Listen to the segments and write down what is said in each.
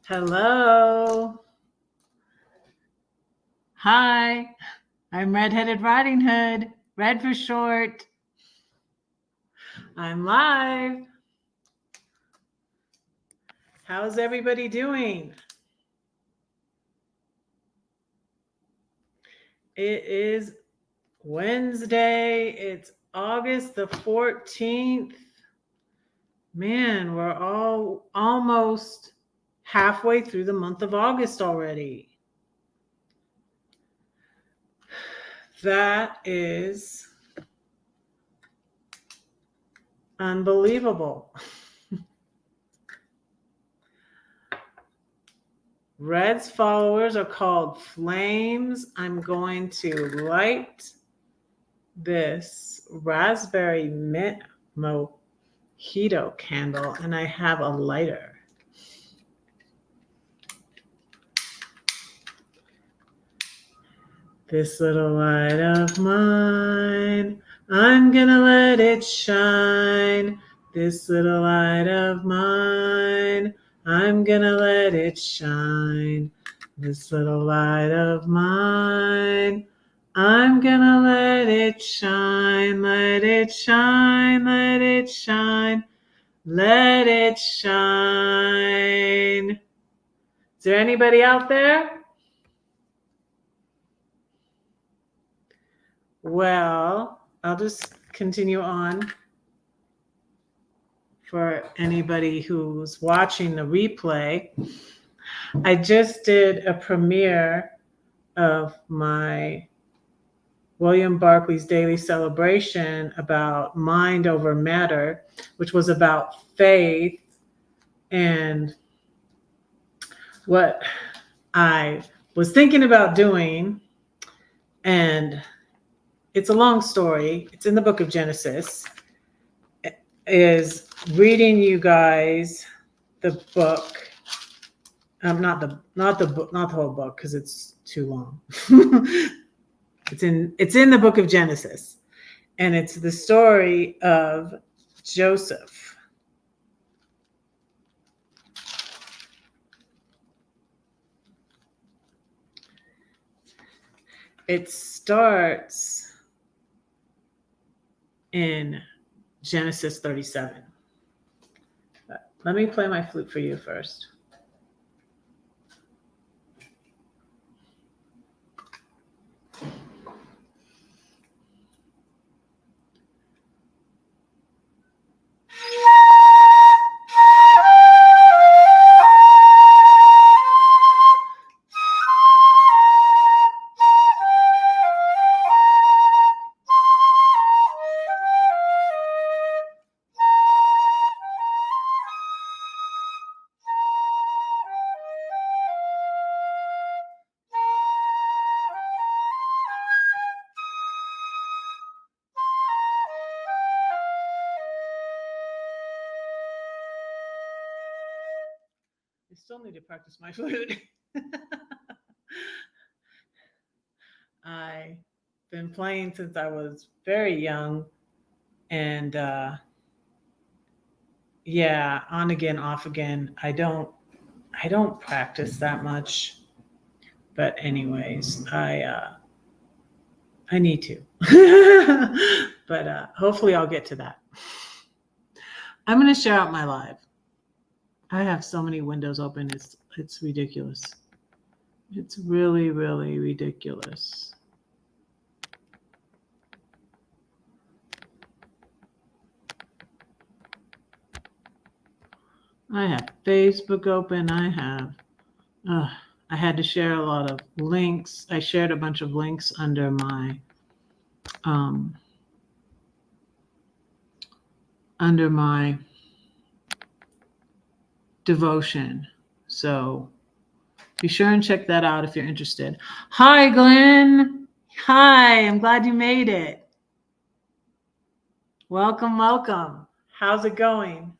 Hello. Hi. I'm Redheaded Riding Hood. Red for short. I'm live. How's everybody doing? It is Wednesday. It's August the 14th. Man, we're all almost halfway through the month of August already. That is unbelievable. Red's followers are called flames. I'm going to light this raspberry mint mojito candle, and I have a lighter. This little light of mine, I'm gonna let it shine. This little light of mine, I'm gonna let it shine. This little light of mine, I'm gonna let it shine, let it shine, let it shine, let it shine. Is there anybody out there? Well, I'll just continue on for anybody who's watching the replay. I just did a premiere of my William Barclay's Daily Celebration about mind over matter, which was about faith and what I was thinking about doing. And it's a long story. It's in the book of Genesis. Is reading you guys the book. Not the book, not the whole book, because it's too long. It's in the book of Genesis, and it's the story of Joseph. It starts in Genesis 37. Let me play my flute for you first. I still need to practice my flute. I've been playing since I was very young, and yeah, on again, off again. I don't practice that much, but anyways, I need to. But hopefully I'll get to that. I'm going to share out my live. I have so many windows open. It's ridiculous. It's really, really ridiculous. I have Facebook open. I had to share a lot of links. I shared a bunch of links under my devotion. So be sure and check that out if you're interested. Hi, Glenn. Hi, I'm glad you made it. Welcome, welcome. How's it going?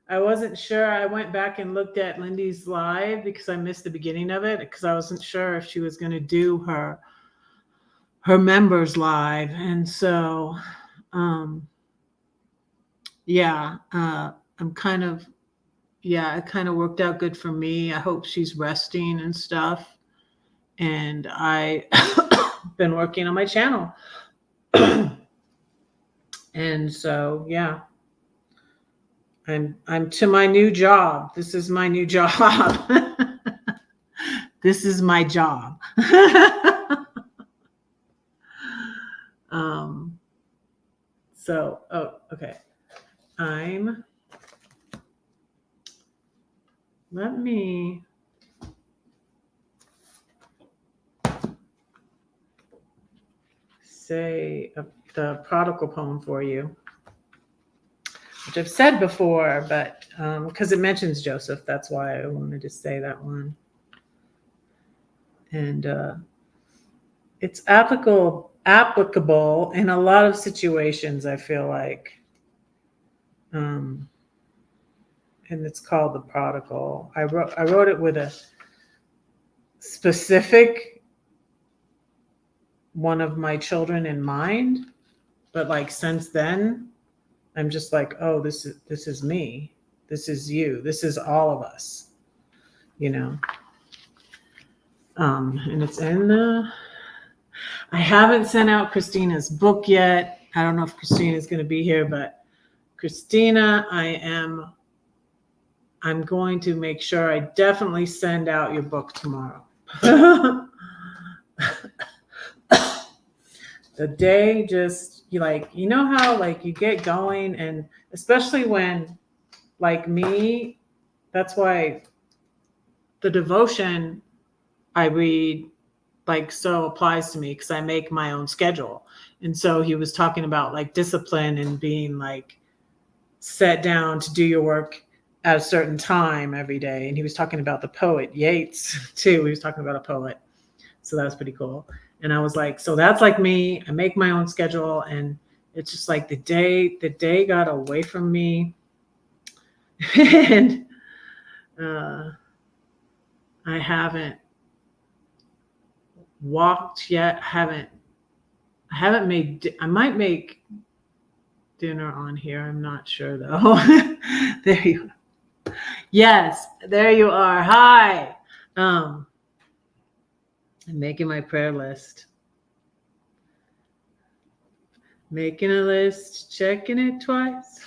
I wasn't sure. I went back and looked at Lindy's live because I missed the beginning of it because I wasn't sure if she was going to do her members live. And so, yeah, I'm kind of yeah, it kind of worked out good for me. I hope she's resting and stuff. And I been working on my channel. And so, yeah, I'm to my new job. This is my new job. This is my job. um, so, oh, okay. Let me say the prodigal poem for you, which I've said before, but because it mentions Joseph, that's why I wanted to say that one. And it's applicable in a lot of situations, I feel like. And it's called The Prodigal. I wrote it with a specific one of my children in mind, but like since then, I'm just like, oh, this is me. This is you. This is all of us, you know. And it's in I haven't sent out Christina's book yet. I don't know if Christina's going to be here, but Christina, I'm going to make sure I definitely send out your book tomorrow. The day just you know how like you get going, and especially when like me, that's why the devotion I read like so applies to me, because I make my own schedule. And so he was talking about like discipline and being like set down to do your work at a certain time every day. And he was talking about the poet Yeats too. He was talking about a poet. So that was pretty cool. And I was like, so that's like me. I make my own schedule, and it's just like the day got away from me. And I haven't walked yet. I haven't made, I might make dinner on here. I'm not sure though. There you are. Yes, there you are. Hi. I'm making my prayer list. Making a list, checking it twice.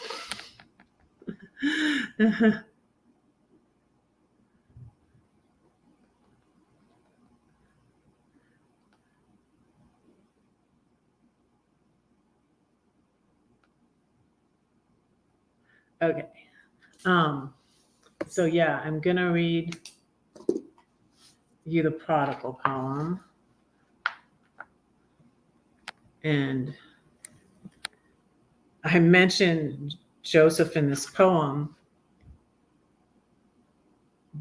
Okay. So yeah, I'm gonna read you the prodigal poem. And I mentioned Joseph in this poem,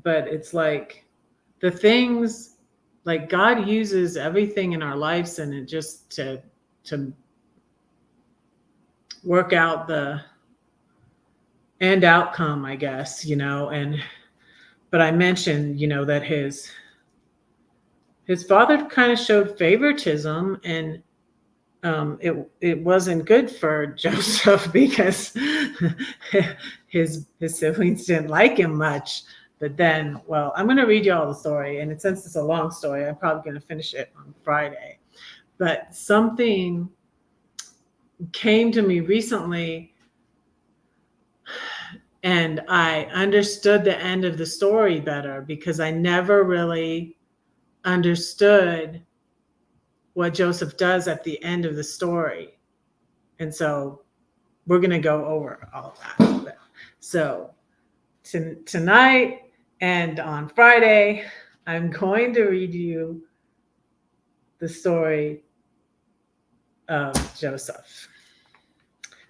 but it's like the things, like God uses everything in our lives and it just to work out the end outcome, I guess, you know. And but I mentioned, you know, that his father kind of showed favoritism, and it wasn't good for Joseph because his siblings didn't like him much. But then, well, I'm going to read you all the story, and since it's a long story, I'm probably going to finish it on Friday. But something came to me recently, and I understood the end of the story better, because I never really understood what Joseph does at the end of the story. And so we're going to go over all of that. So tonight and on Friday, I'm going to read you the story of Joseph.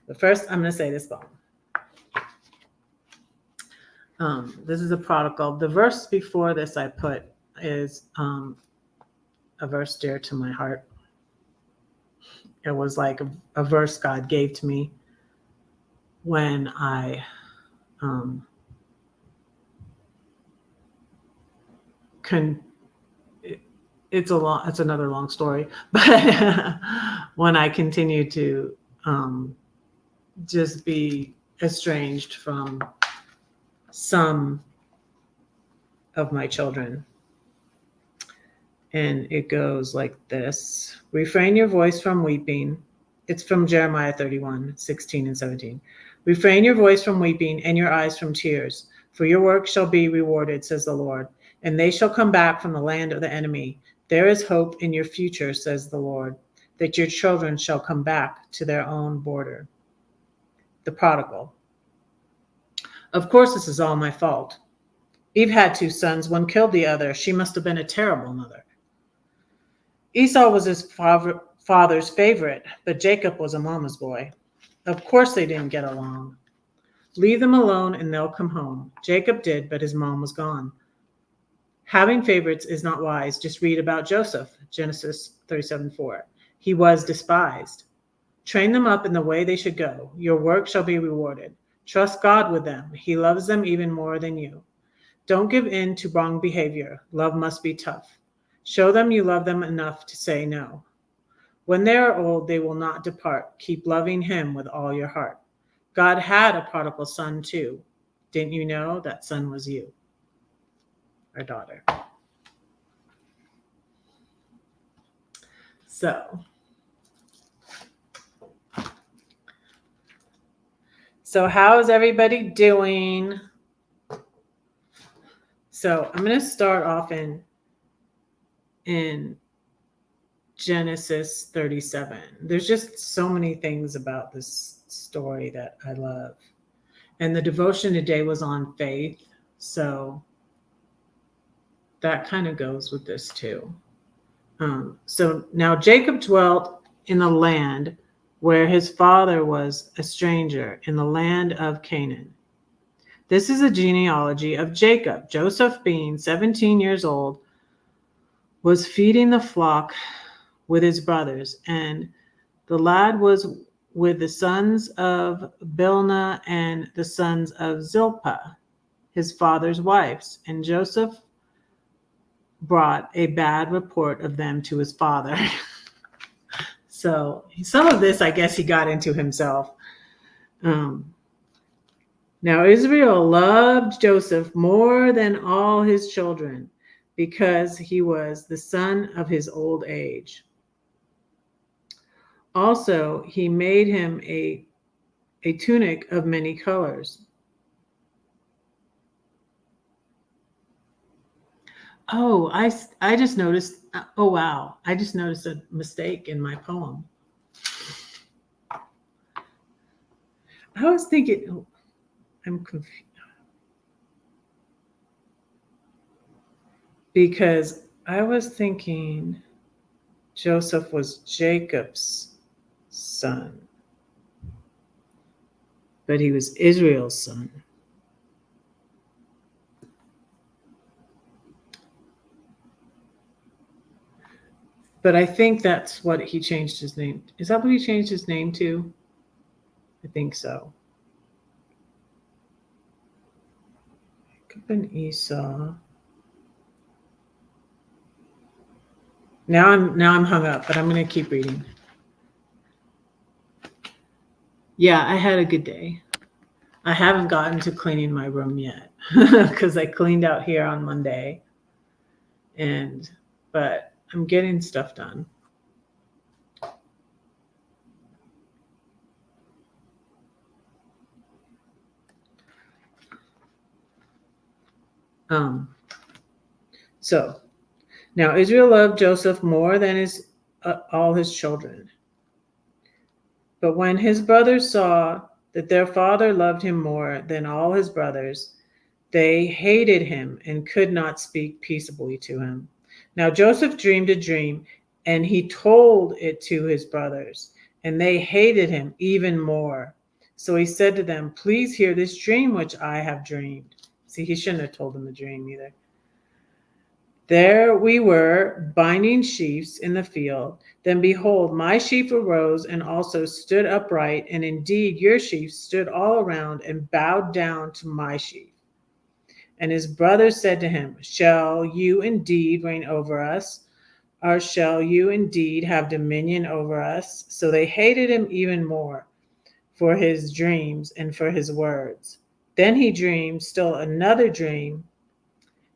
But first, I'm going to say this poem. This is a prodigal. The verse before this I put is a verse dear to my heart. It was like a verse God gave to me when I it's another long story, but when I continue to just be estranged from some of my children. And it goes like this: refrain your voice from weeping. It's from Jeremiah 31, 16 and 17. Refrain your voice from weeping and your eyes from tears, for your work shall be rewarded, says the Lord, and they shall come back from the land of the enemy. There is hope in your future, says the Lord, that your children shall come back to their own border. The prodigal. Of course, this is all my fault. Eve had 2 sons, one killed the other. She must have been a terrible mother. Esau was his father's favorite, but Jacob was a mama's boy. Of course they didn't get along. Leave them alone and they'll come home. Jacob did, but his mom was gone. Having favorites is not wise. Just read about Joseph, Genesis 37:4. He was despised. Train them up in the way they should go. Your work shall be rewarded. Trust God with them. He loves them even more than you. Don't give in to wrong behavior. Love must be tough. Show them you love them enough to say no. When they are old, they will not depart. Keep loving him with all your heart. God had a prodigal son too. Didn't you know that son was you, or daughter? So how is everybody doing? So I'm going to start off in Genesis 37. There's just so many things about this story that I love. And the devotion today was on faith. So that kind of goes with this too. So now Jacob dwelt in the land where his father was a stranger, in the land of Canaan. This is a genealogy of Jacob. Joseph, being 17 years old, was feeding the flock with his brothers, and the lad was with the sons of Bilhah and the sons of Zilpah, his father's wives, and Joseph brought a bad report of them to his father. So some of this, I guess, he got into himself. Now Israel loved Joseph more than all his children, because he was the son of his old age. Also, he made him a tunic of many colors. Oh, I just noticed. Oh, wow. I just noticed a mistake in my poem. I was thinking, oh, I'm confused. Because I was thinking Joseph was Jacob's son, but he was Israel's son. But I think that's what he changed his name. Is that what he changed his name to? I think so. Jacob and Esau. Now I'm hung up, but I'm going to keep reading. Yeah, I had a good day. I haven't gotten to cleaning my room yet because I cleaned out here on Monday, but I'm getting stuff done. So now Israel loved Joseph more than all his children. But when his brothers saw that their father loved him more than all his brothers, they hated him and could not speak peaceably to him. Now Joseph dreamed a dream, and he told it to his brothers, and they hated him even more. So he said to them, "Please hear this dream which I have dreamed." See, he shouldn't have told them the dream either. There we were, binding sheaves in the field. Then behold, my sheaf arose and also stood upright, and indeed your sheaf stood all around and bowed down to my sheaf. And his brothers said to him, "Shall you indeed reign over us? Or shall you indeed have dominion over us?" So they hated him even more for his dreams and for his words. Then he dreamed still another dream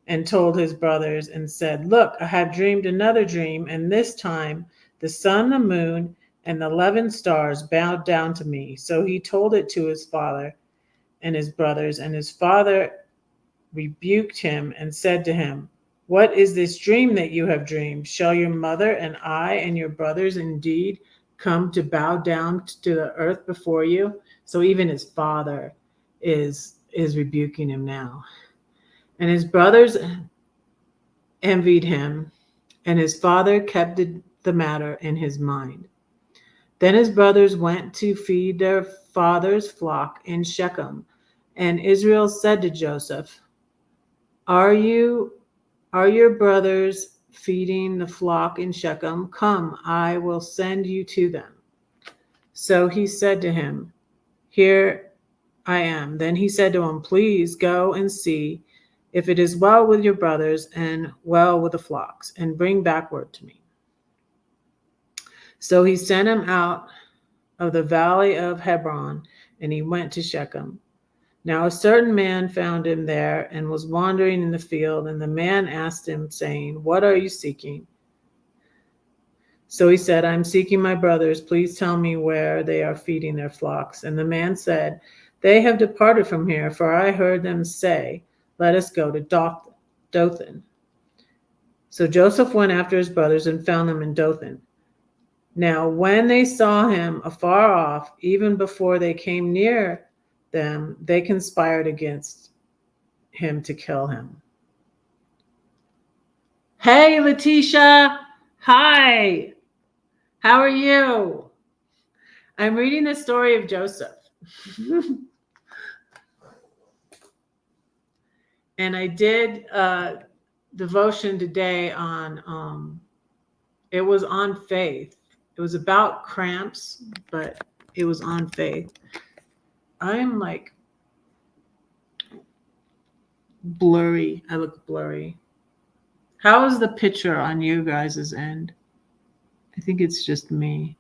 and told his brothers and said, "Look, I have dreamed another dream, and this time the sun, the moon, and the 11 stars bowed down to me." So he told it to his father and his brothers, and his father rebuked him and said to him, "What is this dream that you have dreamed? Shall your mother and I and your brothers indeed come to bow down to the earth before you?" So even his father is rebuking him now. And his brothers envied him, and his father kept the matter in his mind. Then his brothers went to feed their father's flock in Shechem, and Israel said to Joseph, Are you are your brothers feeding the flock in Shechem? Come, I will send you to them. So he said to him, Here I am. Then he said to him, Please go and see if it is well with your brothers and well with the flocks, and bring back word to me. So he sent him out of the valley of Hebron, and he went to Shechem. Now a certain man found him there and was wandering in the field, and the man asked him, saying, What are you seeking? So he said, I am seeking my brothers. Please tell me where they are feeding their flocks. And the man said, They have departed from here, for I heard them say, Let us go to Dothan. So Joseph went after his brothers and found them in Dothan. Now when they saw him afar off, even before they came near them, they conspired against him to kill him. Hey, Letitia. Hi. How are you? I'm reading the story of Joseph. And I did devotion today on, it was on faith. It was about cramps, but it was on faith. I'm like blurry. I look blurry. How is the picture on you guys' end? I think it's just me.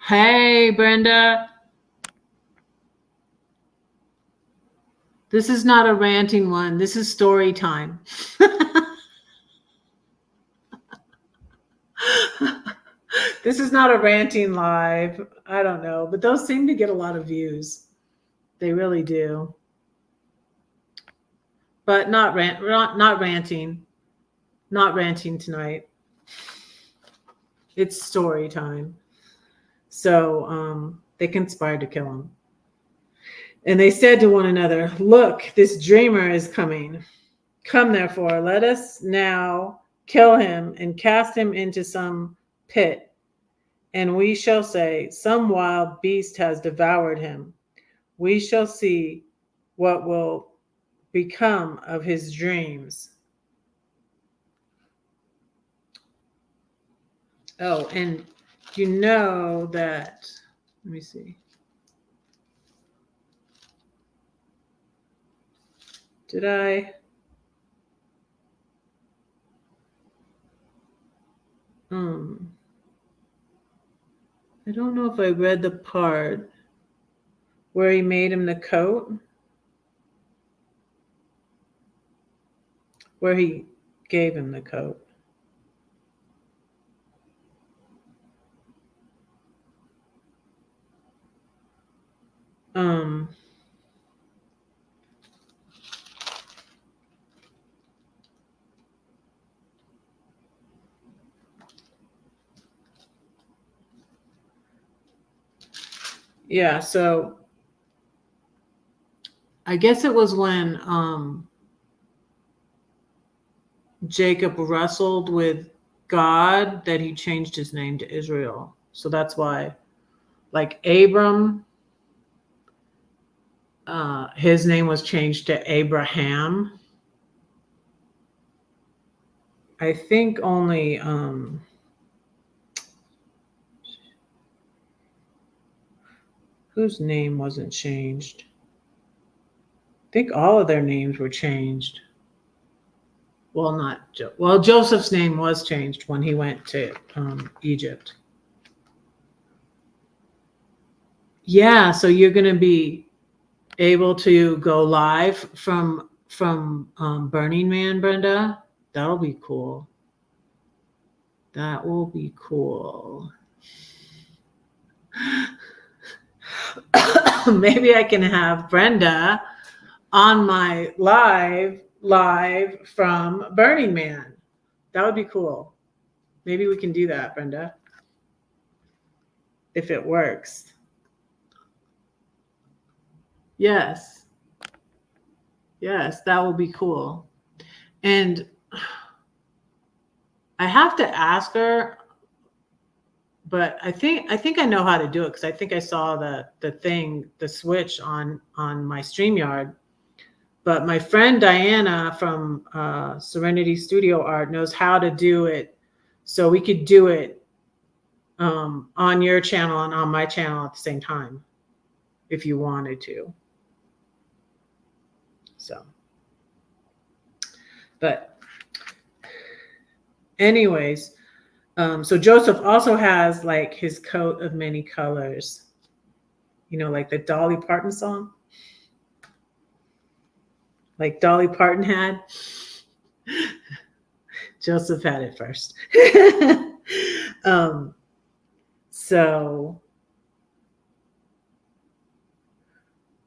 Hey, Brenda. This is not a ranting one. This is story time. This is not a ranting live. I don't know, but those seem to get a lot of views. They really do. But not ranting. Not ranting tonight. It's story time. So they conspired to kill him. And they said to one another, Look, this dreamer is coming. Come, therefore, let us now kill him and cast him into some pit. And we shall say, Some wild beast has devoured him. We shall see what will become of his dreams. Oh, and you know that, let me see. Did I? I don't know if I read the part where he made him the coat, where he gave him the coat. Yeah, so I guess it was when Jacob wrestled with God that he changed his name to Israel. So that's why, like Abram, his name was changed to Abraham. I think only whose name wasn't changed? I think all of their names were changed. well, not well, Joseph's name was changed when he went to Egypt. Yeah, so you're going to be able to go live from Burning Man, Brenda. That'll be cool. That will be cool. Maybe I can have Brenda on my live from Burning Man. That would be cool. Maybe we can do that, Brenda, if it works. Yes. Yes, that will be cool. And I have to ask her, but I think I know how to do it because I think I saw the switch on my StreamYard. But my friend Diana from Serenity Studio Art knows how to do it, so we could do it on your channel and on my channel at the same time, if you wanted to. So, but anyways, so Joseph also has like his coat of many colors, like the Dolly Parton song, like Dolly Parton had. Joseph had it first. So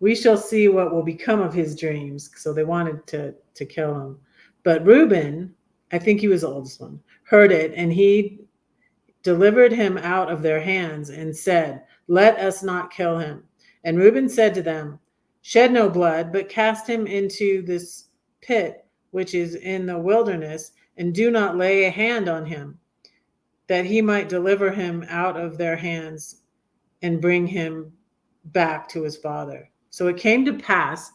we shall see what will become of his dreams. So they wanted to kill him. But Reuben, I think he was the oldest one, heard it, and he delivered him out of their hands and said, "Let us not kill him." And Reuben said to them, "Shed no blood, but cast him into this pit which is in the wilderness, and do not lay a hand on him, that he might deliver him out of their hands and bring him back to his father." So it came to pass,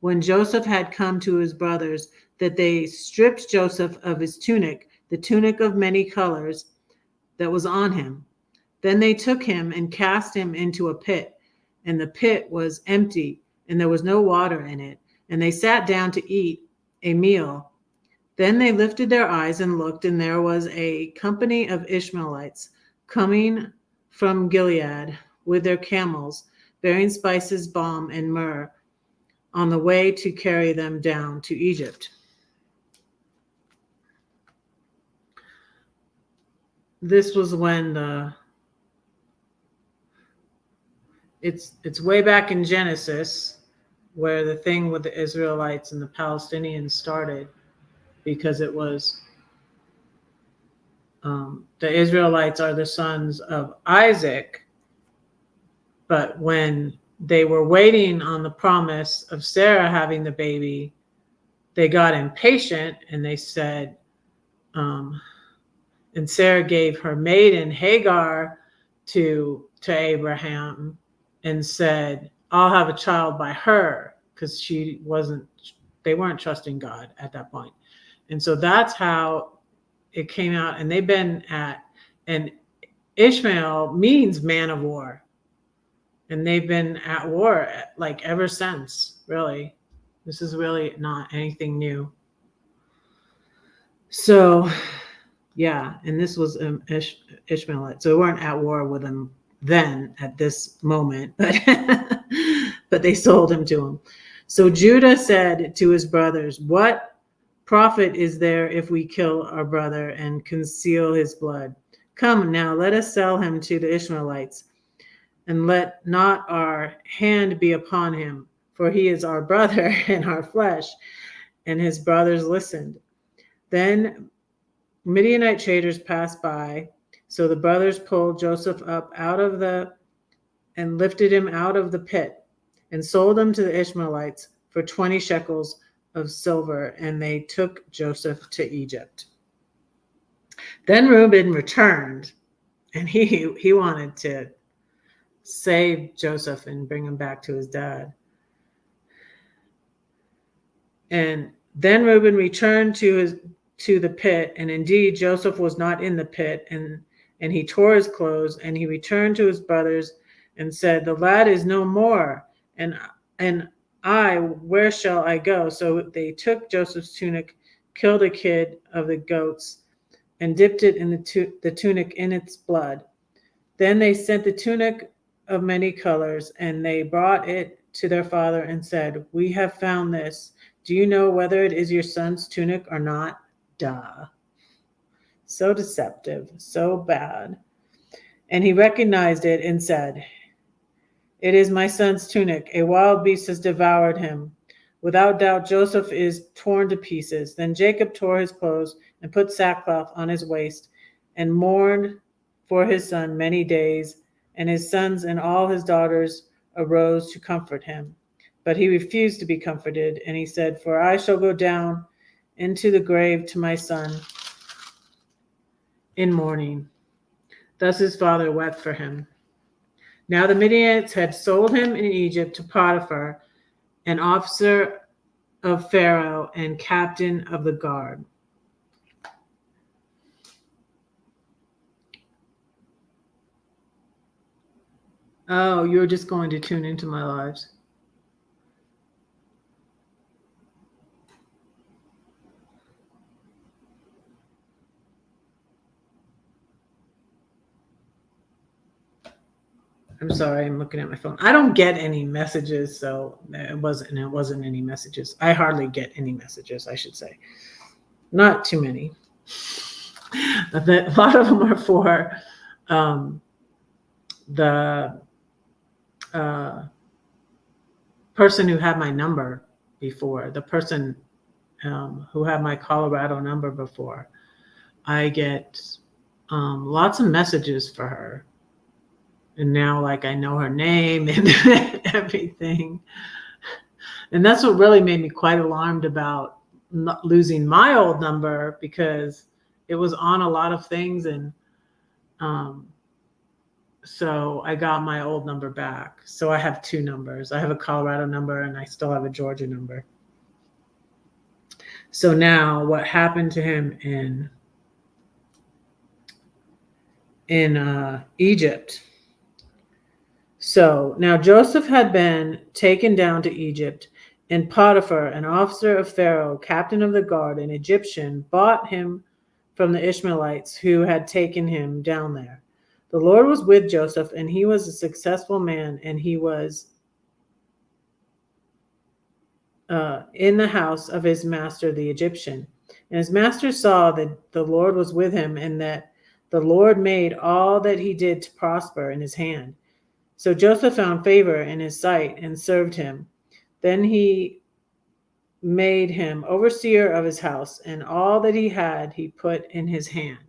when Joseph had come to his brothers, that they stripped Joseph of his tunic, the tunic of many colors that was on him. Then they took him and cast him into a pit, and the pit was empty, and there was no water in it. And they sat down to eat a meal. Then they lifted their eyes and looked, and there was a company of Ishmaelites coming from Gilead with their camels, bearing spices, balm, and myrrh, on the way to carry them down to Egypt. This was when it's way back in Genesis, where the thing with the Israelites and the Palestinians started, because it was the Israelites are the sons of Isaac, but when they were waiting on the promise of Sarah having the baby, they got impatient, and they said, and Sarah gave her maiden Hagar to Abraham and said, "I'll have a child by her," because they weren't trusting God at that point. And so that's how it came out. And they've been and Ishmael means man of war. And they've been at war like ever since, really. This is really not anything new. So, yeah, and this was Ishmaelite. So we weren't at war with him then at this moment, but but they sold him to him. So Judah said to his brothers, "What profit is there if we kill our brother and conceal his blood? Come now, let us sell him to the Ishmaelites, and let not our hand be upon him, for he is our brother and our flesh." And his brothers listened. Then Midianite traders passed by. So the brothers pulled Joseph up and lifted him out of the pit, and sold him to the Ishmaelites for 20 shekels of silver, and they took Joseph to Egypt. Then Reuben returned, and he wanted to save Joseph and bring him back to his dad. And then Reuben returned to the pit, and indeed Joseph was not in the pit, and he tore his clothes, and he returned to his brothers and said, "The lad is no more, and I, where shall I go?" So they took Joseph's tunic killed a kid of the goats and dipped it in the tunic in its blood. Then they sent the tunic of many colors, and they brought it to their father and said, "We have found this. Do you know whether it is your son's tunic or not?" Duh. So deceptive, so bad. And he recognized it and said, "It is my son's tunic. A wild beast has devoured him." Without doubt, Joseph is torn to pieces. Then Jacob tore his clothes and put sackcloth on his waist and mourned for his son many days. And his sons and all his daughters arose to comfort him. But he refused to be comforted, and he said, "For I shall go down into the grave to my son in mourning." Thus his father wept for him. Now the Midianites had sold him in Egypt to Potiphar, an officer of Pharaoh and captain of the guard. Oh, you're just going to tune into my lives. I'm sorry, I'm looking at my phone. I don't get any messages, so it wasn't any messages. I hardly get any messages, I should say. Not too many. A lot of them are for the person who had my number before, the person who had my Colorado number before. I get lots of messages for her. And now, like, I know her name and everything. And that's what really made me quite alarmed about not losing my old number, because it was on a lot of things. And so I got my old number back. So I have two numbers. I have a Colorado number and I still have a Georgia number. So now what happened to him in Egypt. So now Joseph had been taken down to Egypt, and Potiphar, an officer of Pharaoh, captain of the guard, an Egyptian, bought him from the Ishmaelites who had taken him down there. The Lord was with Joseph, and he was a successful man, and he was in the house of his master, the Egyptian. And his master saw that the Lord was with him, and that the Lord made all that he did to prosper in his hand. So Joseph found favor in his sight and served him. Then he made him overseer of his house, and all that he had he put in his hand.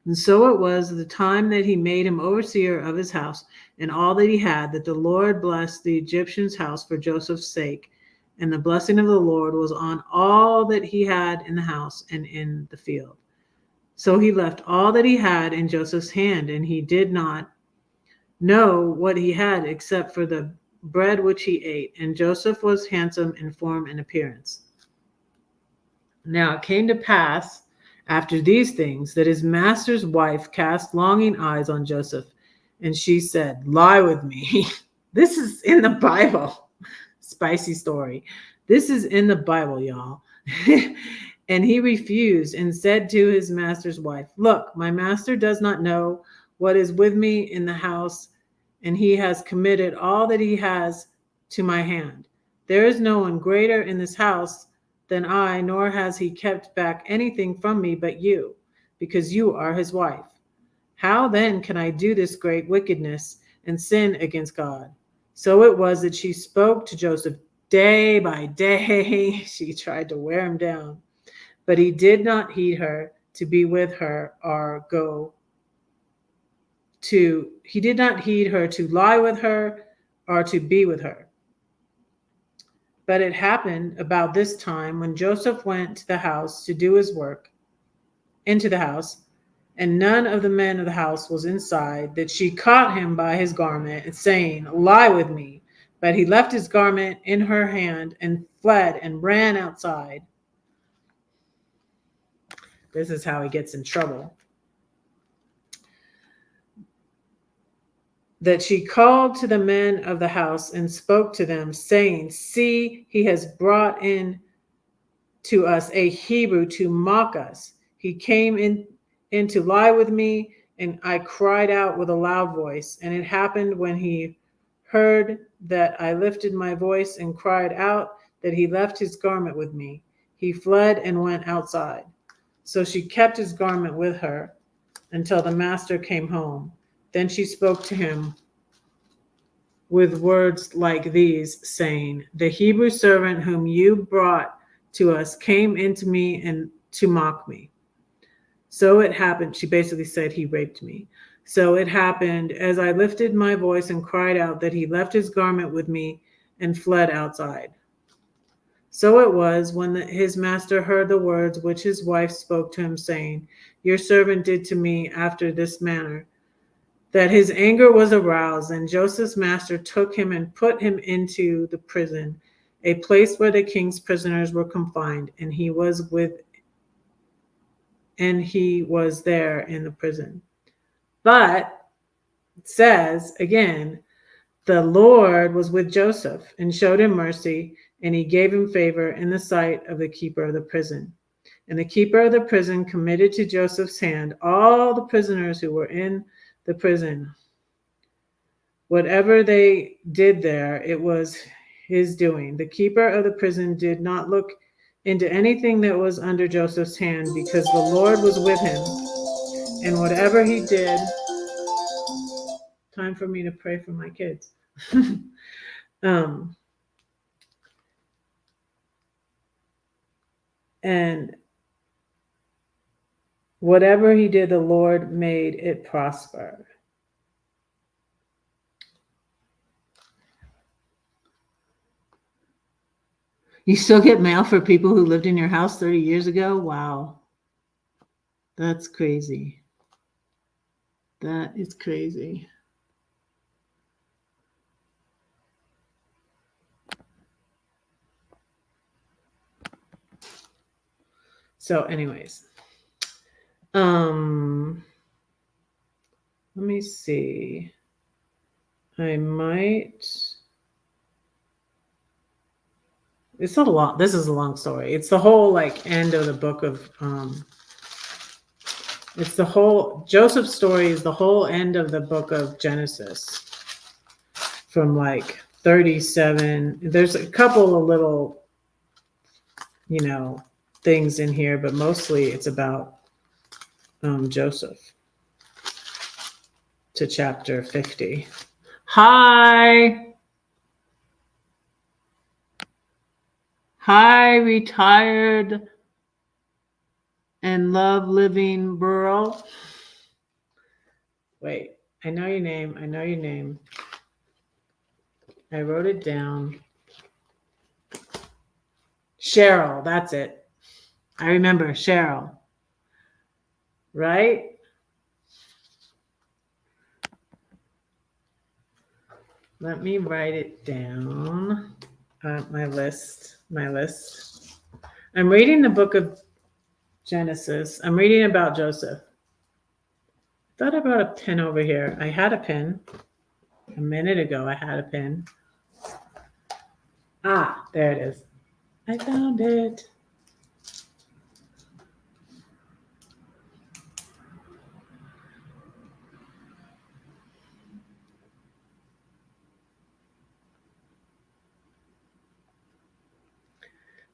And so it was the time that he made him overseer of his house and all that he had, that the Lord blessed the Egyptian's house for Joseph's sake. And the blessing of the Lord was on all that he had in the house and in the field. So he left all that he had in Joseph's hand, and he did not know what he had except for the bread which he ate. And Joseph was handsome in form and appearance. Now it came to pass after these things that his master's wife cast longing eyes on Joseph, and she said, "Lie with me." This is in the Bible. Spicy story. This is in the Bible, y'all. And he refused and said to his master's wife, "Look, my master does not know what is with me in the house, and he has committed all that he has to my hand. There is no one greater in this house than I, nor has he kept back anything from me but you, because you are his wife. How then can I do this great wickedness and sin against God?" So it was that she spoke to Joseph day by day. She tried to wear him down, but he did not heed her to be with her or he did not heed her to lie with her or to be with her. But it happened about this time, when Joseph went to the house to do his work, into the house, and none of the men of the house was inside, that she caught him by his garment, saying, "Lie with me." But he left his garment in her hand and fled and ran outside. This is how he gets in trouble. That she called to the men of the house and spoke to them, saying, "See, he has brought in to us a Hebrew to mock us. He came in to lie with me, and I cried out with a loud voice. And it happened when he heard that I lifted my voice and cried out that he left his garment with me. He fled and went outside. So she kept his garment with her until the master came home. Then she spoke to him with words like these, saying, "The Hebrew servant whom you brought to us came into me and to mock me. So it happened." She basically said he raped me. "So it happened as I lifted my voice and cried out that he left his garment with me and fled outside. So it was when his master heard the words which his wife spoke to him, saying, 'Your servant did to me after this manner,' that his anger was aroused, and Joseph's master took him and put him into the prison, a place where the king's prisoners were confined, and he was there in the prison. But it says again, the Lord was with Joseph and showed him mercy, and he gave him favor in the sight of the keeper of the prison. And the keeper of the prison committed to Joseph's hand all the prisoners who were in the prison. Whatever they did there, it was his doing. The keeper of the prison did not look into anything that was under Joseph's hand, because the Lord was with him. And whatever he did, time for me to pray for my kids. And whatever he did, the Lord made it prosper. You still get mail for people who lived in your house 30 years ago? Wow. That's crazy. That is crazy. So, anyways, let me see. I might. It's a lot. This is a long story. It's the whole end of the book of. It's the whole Joseph's story is the whole end of the book of Genesis. From 37. There's a couple of little, things in here, but mostly it's about Joseph to chapter 50. Hi, retired and love living burl. Wait, I know your name. I wrote it down. Cheryl, that's it. I remember Cheryl. Right? Let me write it down. My list. I'm reading the book of Genesis. I'm reading about Joseph. I thought I brought a pen over here. I had a pen. A minute ago, I had a pen. Ah, there it is. I found it.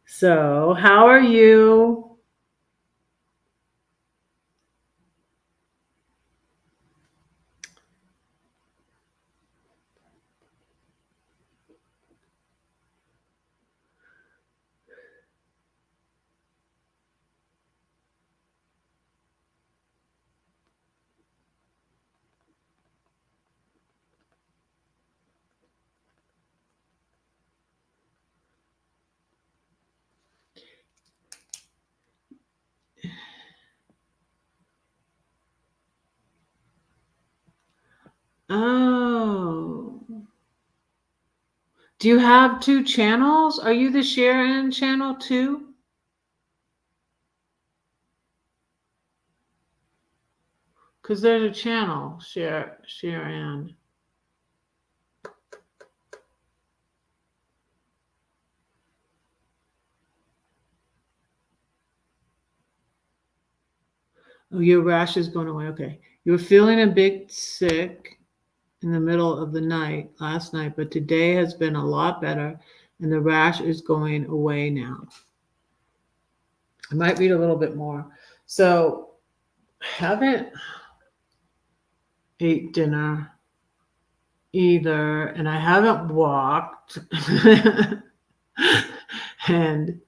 So, how are you? Oh. Do you have two channels? Are you the Sharon channel too? Because there's a channel, Sharon. Oh, your rash is going away. Okay. You were feeling a bit sick in the middle of the night last night, but today has been a lot better and the rash is going away now. I might read a little bit more. So, haven't ate dinner either, and I haven't walked. And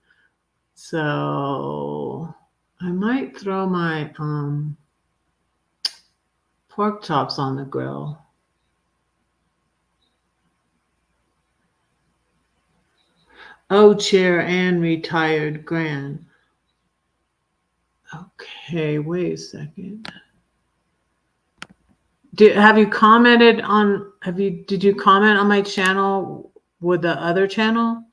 so I might throw my pork chops on the grill. Oh, chair and retired grand. Okay, wait a second. Have you commented on? Did you comment on my channel with the other channel?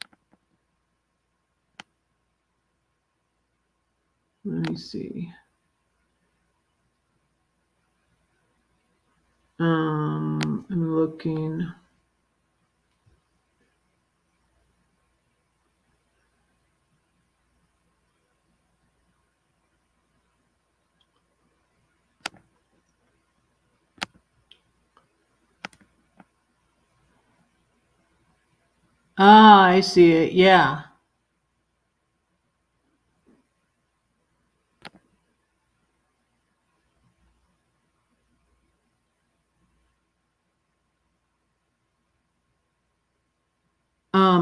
Let me see. I'm looking. Ah, I see it. Yeah.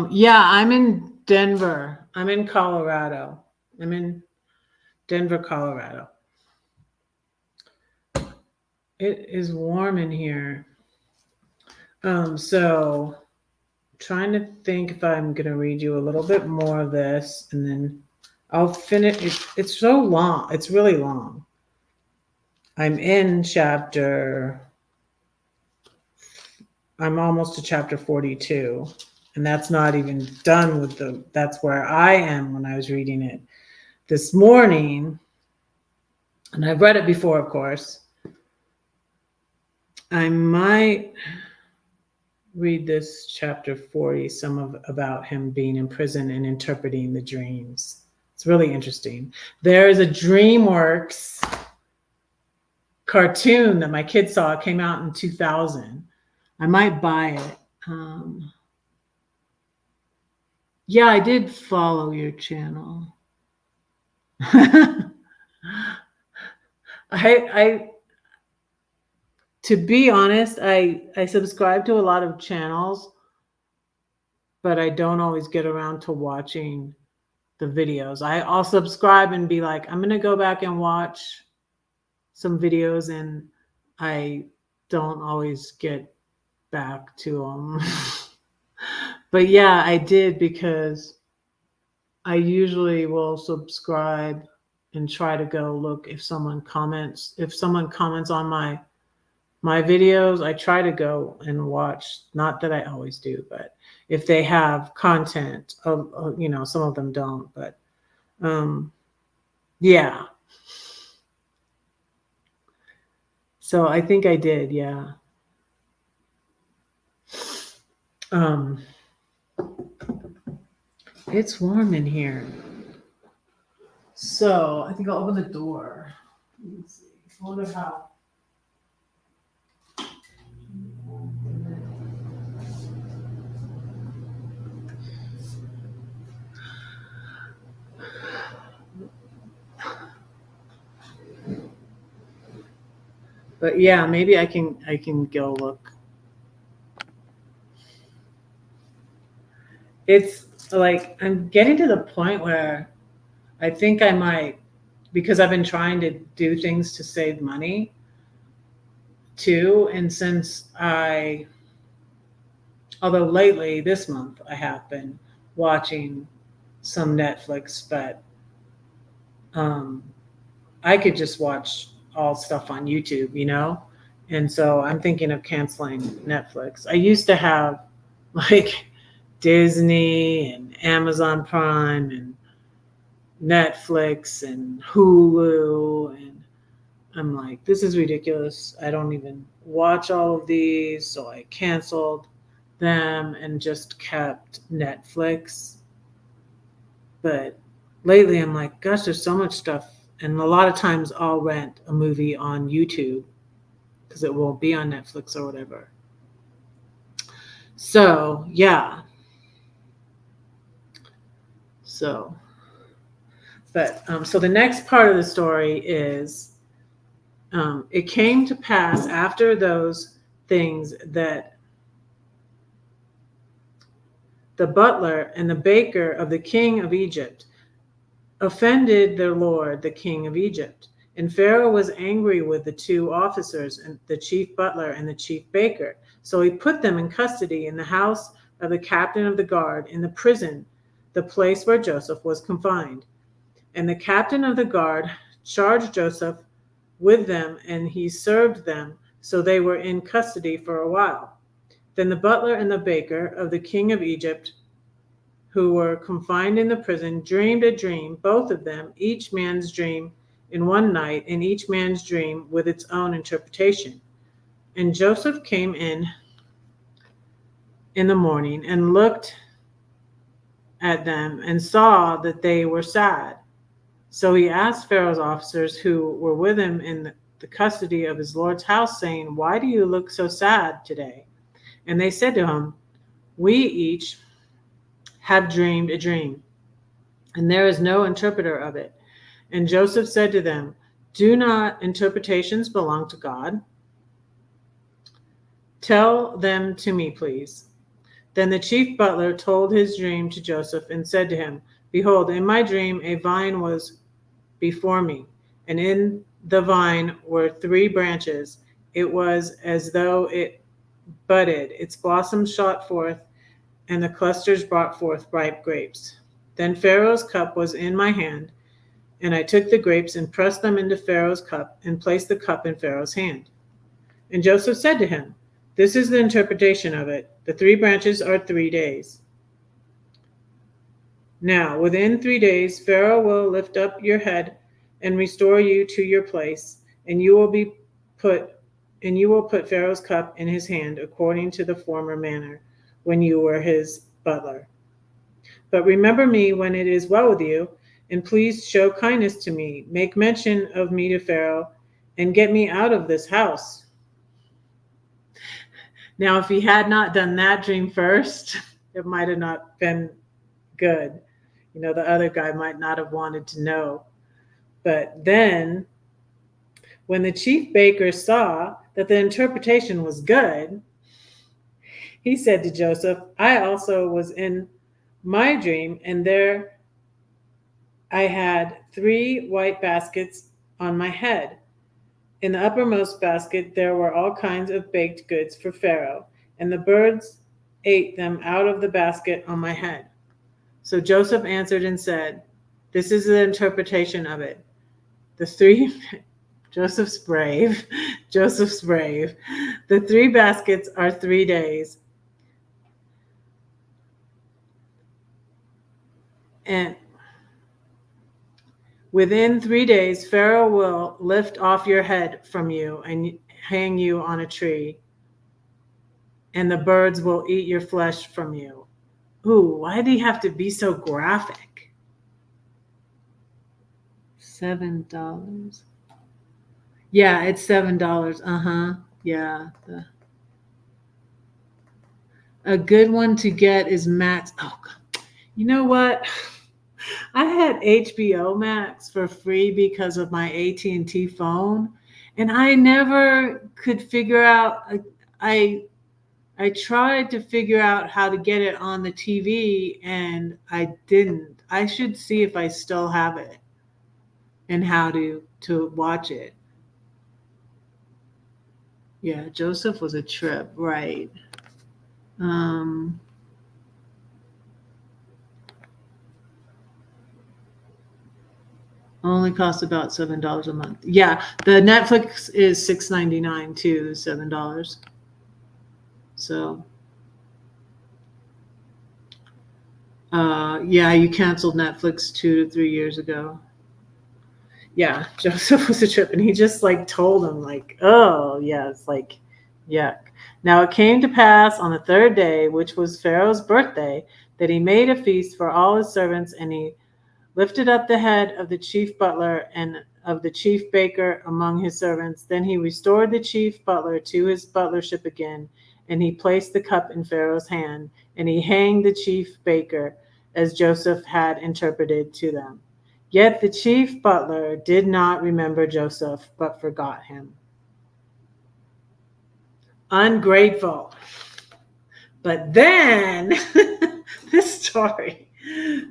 Yeah, I'm in Denver. I'm in Colorado. I'm in Denver, Colorado. It is warm in here. So trying to think if I'm gonna read you a little bit more of this and then I'll finish. It's so long. It's really long. I'm in I'm almost to chapter 42. And that's not even done with that's where I am when I was reading it this morning. And I've read it before, of course. I might read this chapter 40, about him being in prison and interpreting the dreams. It's really interesting. There is a DreamWorks cartoon that my kids saw. It came out in 2000. I might buy it. Yeah, I did follow your channel. I to be honest, I subscribe to a lot of channels, but I don't always get around to watching the videos. I'll subscribe and be like, I'm gonna go back and watch some videos, and I don't always get back to them. But yeah, I did, because I usually will subscribe and try to go look if someone comments on my videos. I try to go and watch, not that I always do, but if they have content, some of them don't, but yeah. So I think I did, yeah. It's warm in here. So I think I'll open the door. Let me see. I wonder how. But yeah, maybe I can go look. It's like I'm getting to the point where I think I might, because I've been trying to do things to save money too. And although lately this month I have been watching some Netflix, but I could just watch all stuff on YouTube. And so I'm thinking of canceling Netflix. I used to have like Disney and Amazon Prime and Netflix and Hulu, and I'm like, this is ridiculous. I don't even watch all of these. So I canceled them and just kept Netflix. But lately I'm like, gosh, there's so much stuff And a lot of times I'll rent a movie on YouTube because it won't be on Netflix or whatever. So, yeah. So, so the next part of the story is it came to pass after those things that the butler and the baker of the king of Egypt offended their lord, the king of Egypt. And Pharaoh was angry with the two officers, and the chief butler and the chief baker. So he put them in custody in the house of the captain of the guard, in the prison, the place where Joseph was confined. And the captain of the guard charged Joseph with them, and he served them. So they were in custody for a while. Then the butler and the baker of the king of Egypt, who were confined in the prison, dreamed a dream, both of them, each man's dream in one night, and each man's dream with its own interpretation. And Joseph came in the morning and looked at them and saw that they were sad. So he asked Pharaoh's officers who were with him in the custody of his lord's house, saying, "Why do you look so sad today?" And they said to him, "We each have dreamed a dream, and there is no interpreter of it." And Joseph said to them, "Do not interpretations belong to God? Tell them to me, please." Then the chief butler told his dream to Joseph and said to him, "Behold, in my dream a vine was before me, and in the vine were 3 branches. It was as though it budded, its blossoms shot forth, and the clusters brought forth ripe grapes. Then Pharaoh's cup was in my hand, and I took the grapes and pressed them into Pharaoh's cup and placed the cup in Pharaoh's hand." And Joseph said to him, "This is the interpretation of it. The 3 branches are 3 days. Now, within 3 days, Pharaoh will lift up your head and restore you to your place, and you will put Pharaoh's cup in his hand according to the former manner when you were his butler. But remember me when it is well with you, and please show kindness to me. Make mention of me to Pharaoh, and get me out of this house." Now, if he had not done that dream first, it might have not been good. The other guy might not have wanted to know. But then, when the chief baker saw that the interpretation was good, he said to Joseph, "I also was in my dream, and there I had 3 white baskets on my head. In the uppermost basket there were all kinds of baked goods for Pharaoh, and the birds ate them out of the basket on my head." So Joseph answered and said, "This is the interpretation of it. The 3 Joseph's brave. Joseph's brave. The 3 baskets are 3 days. And within 3 days, Pharaoh will lift off your head from you and hang you on a tree, and the birds will eat your flesh from you." Ooh, why did he have to be so graphic? $7. Yeah, it's $7. Yeah. A good one to get is Max. Oh, you know what? I had HBO Max for free because of my AT&T phone, and I never could figure out. I tried to figure out how to get it on the TV, and I didn't. I should see if I still have it and how to watch it. Yeah, Joseph was a trip, right? Only costs about $7 a month. Yeah, the Netflix is $6.99 too, $7. So, yeah, you canceled Netflix 2 to 3 years ago. Yeah, Joseph was a trip, and he just told him "Oh yeah," it's yuck. Now it came to pass on the 3rd day, which was Pharaoh's birthday, that he made a feast for all his servants, and he lifted up the head of the chief butler and of the chief baker among his servants. Then he restored the chief butler to his butlership again, and he placed the cup in Pharaoh's hand, and he hanged the chief baker as Joseph had interpreted to them. Yet the chief butler did not remember Joseph, but forgot him. Ungrateful. But then this story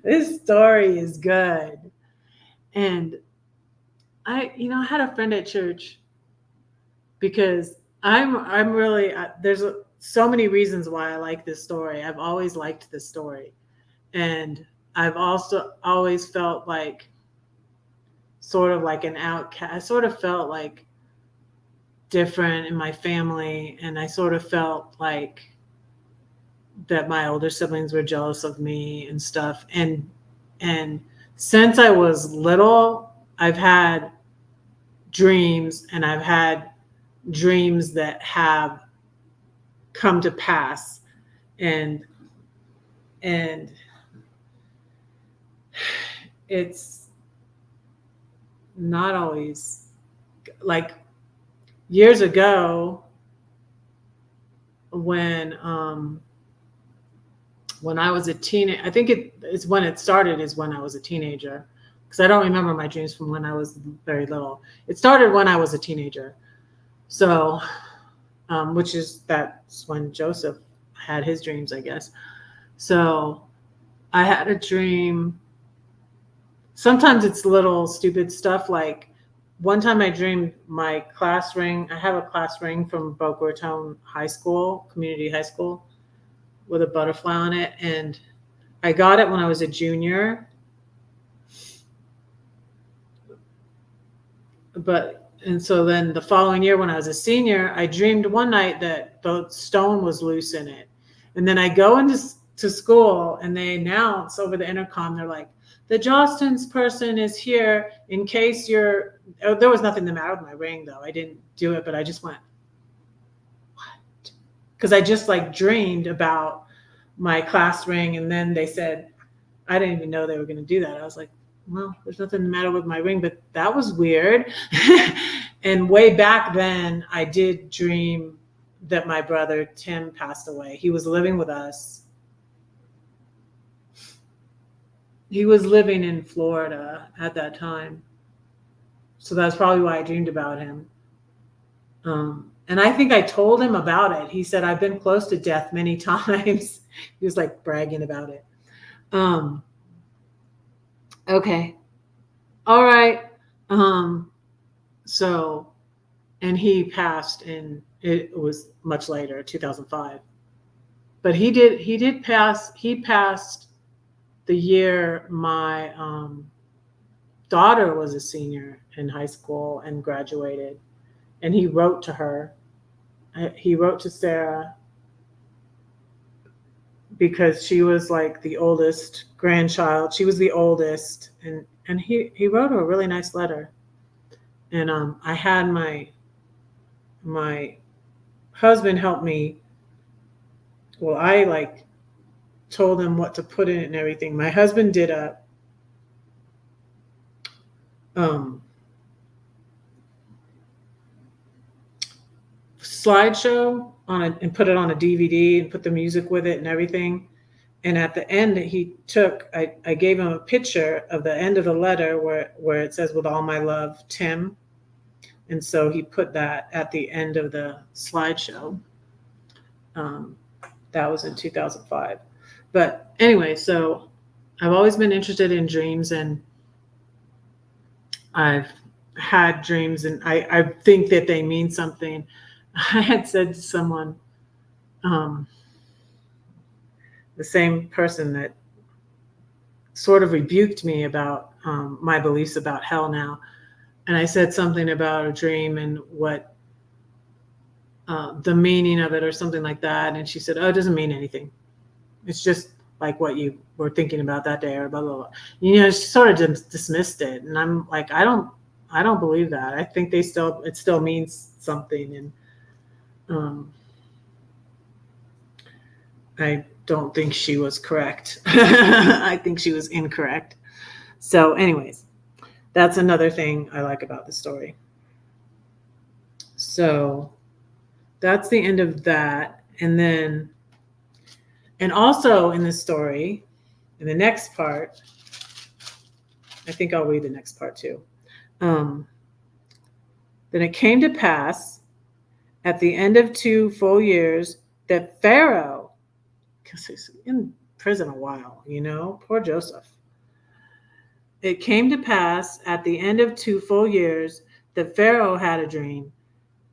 is good. And I had a friend at church, because I'm really there's so many reasons why I like this story. I've always liked this story, and I've also always felt like sort of like an outcast. I sort of felt like different in my family, and I sort of felt like that my older siblings were jealous of me and stuff. And since I was little, I've had dreams, and I've had dreams that have come to pass, and it's not always like years ago when I was a teenager. I think it's when it started is when I was a teenager, because I don't remember my dreams from when I was very little. It started when I was a teenager. So that's when Joseph had his dreams, I guess. So I had a dream. Sometimes it's little stupid stuff. Like one time I dreamed my class ring. I have a class ring from Boca Raton High School, community high school, with a butterfly on it. And I got it when I was a junior. And so then the following year when I was a senior, I dreamed one night that the stone was loose in it. And then I go into school, and they announce over the intercom, they're like, the Jostens person is here in case there was nothing the matter with my ring, though. I didn't do it, but I just went, what? Because I just like dreamed about my class ring. And then they said, I didn't even know they were going to do that. I was like, well, there's nothing the matter with my ring, but that was weird. And way back then, I did dream that my brother Tim passed away. He was living with us. He was living in Florida at that time. So that's probably why I dreamed about him. And I think I told him about it. He said, I've been close to death many times. He was like bragging about it. Okay. All right. So, and he passed it was much later, 2005. But he passed the year my daughter was a senior in high school and graduated. And he wrote to her. He wrote to Sarah, because she was like the oldest grandchild. She was the oldest, and he wrote her a really nice letter. And I had my husband help me. Well, I like told him what to put in it and everything. My husband did a slideshow and put it on a DVD and put the music with it and everything. And at the end, I gave him a picture of the end of the letter where it says, with all my love, Tim. And so he put that at the end of the slideshow. That was in 2005. But anyway, so I've always been interested in dreams, and I've had dreams, and I think that they mean something. I had said to someone, the same person that sort of rebuked me about my beliefs about hell now. And I said something about a dream and what the meaning of it or something like that. And she said, oh, it doesn't mean anything. It's just like what you were thinking about that day, or blah, blah, blah. She sort of dismissed it. And I'm like, I don't believe that. I think it still means something. And I don't think she was correct. I think she was incorrect. So, anyways, that's another thing I like about the story. So that's the end of that. And also in this story, in the next part, I think I'll read the next part too. Um, then it came to pass at the end of 2 full years that Pharaoh, because he's in prison a while, poor Joseph. It came to pass at the end of 2 full years that Pharaoh had a dream,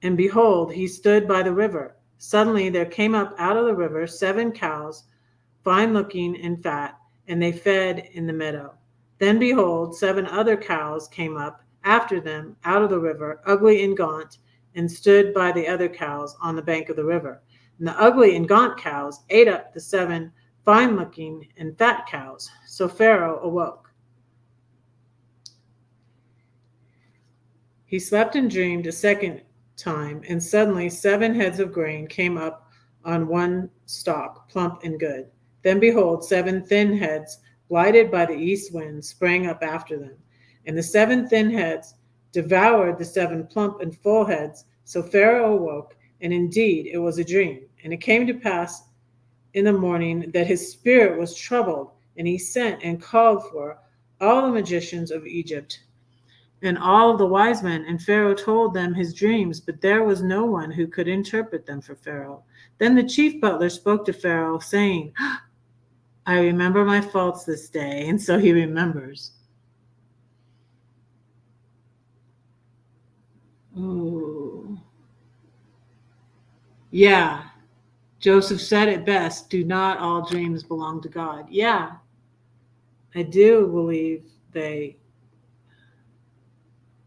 and behold, he stood by the river. Suddenly there came up out of the river 7 cows, fine looking and fat, and they fed in the meadow. Then behold, 7 other cows came up after them out of the river, ugly and gaunt, and stood by the other cows on the bank of the river. And the ugly and gaunt cows ate up the 7 fine looking and fat cows. So Pharaoh awoke. He slept and dreamed a second time, and suddenly 7 heads of grain came up on one stalk, plump and good. Then behold, 7 thin heads, blighted by the east wind, sprang up after them. And the 7 thin heads devoured the 7 plump and full heads. So Pharaoh awoke, and indeed it was a dream. And it came to pass in the morning that his spirit was troubled, and he sent and called for all the magicians of Egypt and all the wise men, and Pharaoh told them his dreams, but there was no one who could interpret them for Pharaoh. Then the chief butler spoke to Pharaoh, saying, I remember my faults this day. And so he remembers. Ooh. Yeah. Joseph said it best, do not all dreams belong to God? Yeah. I do believe they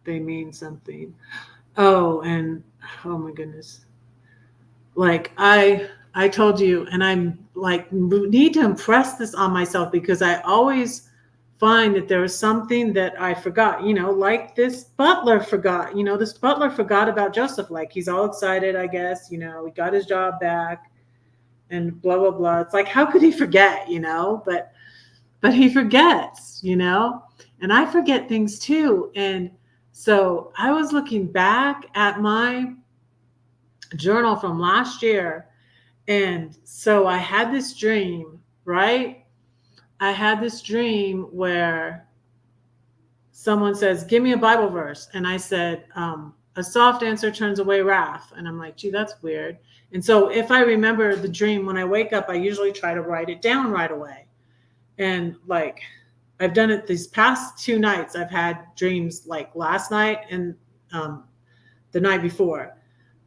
mean something. Oh, and oh my goodness. Like I told you, and I'm like need to impress this on myself, because I always find that there is something that I forgot, like this butler forgot, this butler forgot about Joseph. Like he's all excited, I guess, he got his job back and blah blah blah. It's like, how could he forget, but he forgets, and I forget things too. And so I was looking back at my journal from last year, and so I had this dream, right? I had this dream where someone says, give me a Bible verse. And I said, a soft answer turns away wrath. And I'm like, gee, that's weird. And so if I remember the dream, when I wake up, I usually try to write it down right away. And like, I've done it these past 2 nights. I've had dreams like last night and the night before.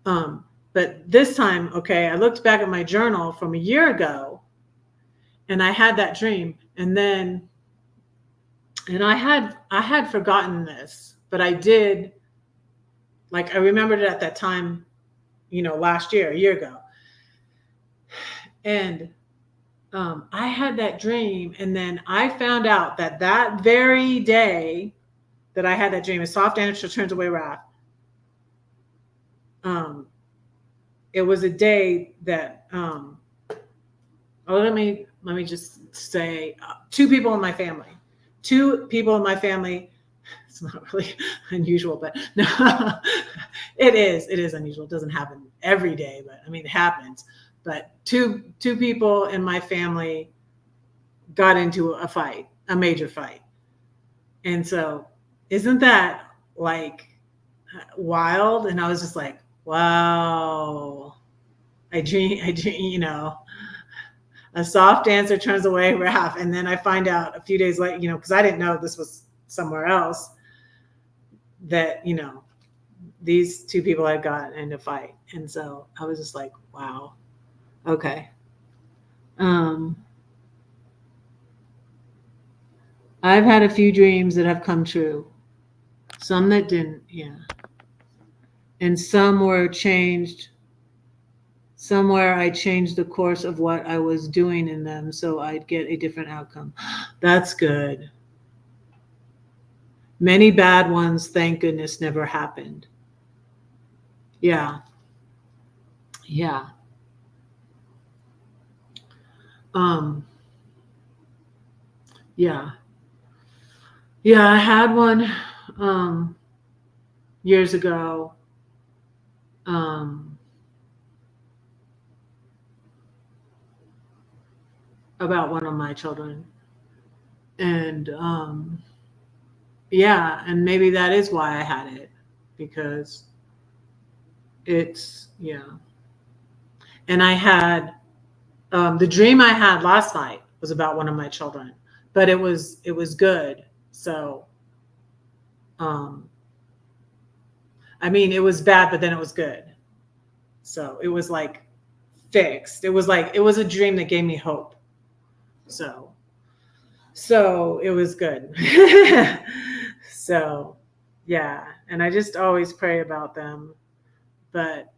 But this time, okay, I looked back at my journal from a year ago, and I had that dream, and I had forgotten this, but I did, like, I remembered it at that time, last year, a year ago. And I had that dream, and then I found out that very day that I had that dream, a soft answer turns away wrath. It was a day that let me just say, 2 people in my family. It's not really unusual, but no, it is unusual. It doesn't happen every day, but I mean, it happens. But two people in my family got into a major fight. And so isn't that like wild? And I was just like, wow, I dream, a soft answer turns away wrath. And then I find out a few days later, because I didn't know this was somewhere else, that, these 2 people had gotten in a fight. And so I was just like, wow, okay. I've had a few dreams that have come true, some that didn't, yeah. And some were changed. Somewhere I changed the course of what I was doing in them so I'd get a different outcome. That's good. Many bad ones, thank goodness, never happened. Yeah. Yeah. Yeah. Yeah, I had one years ago. Um, about one of my children. And yeah, and maybe that is why I had it, because it's, yeah. And I had the dream I had last night was about one of my children, but it was good. So um, I mean, it was bad, but then it was good. So it was like fixed. It was like it was a dream that gave me hope. So it was good. So yeah, and I just always pray about them, but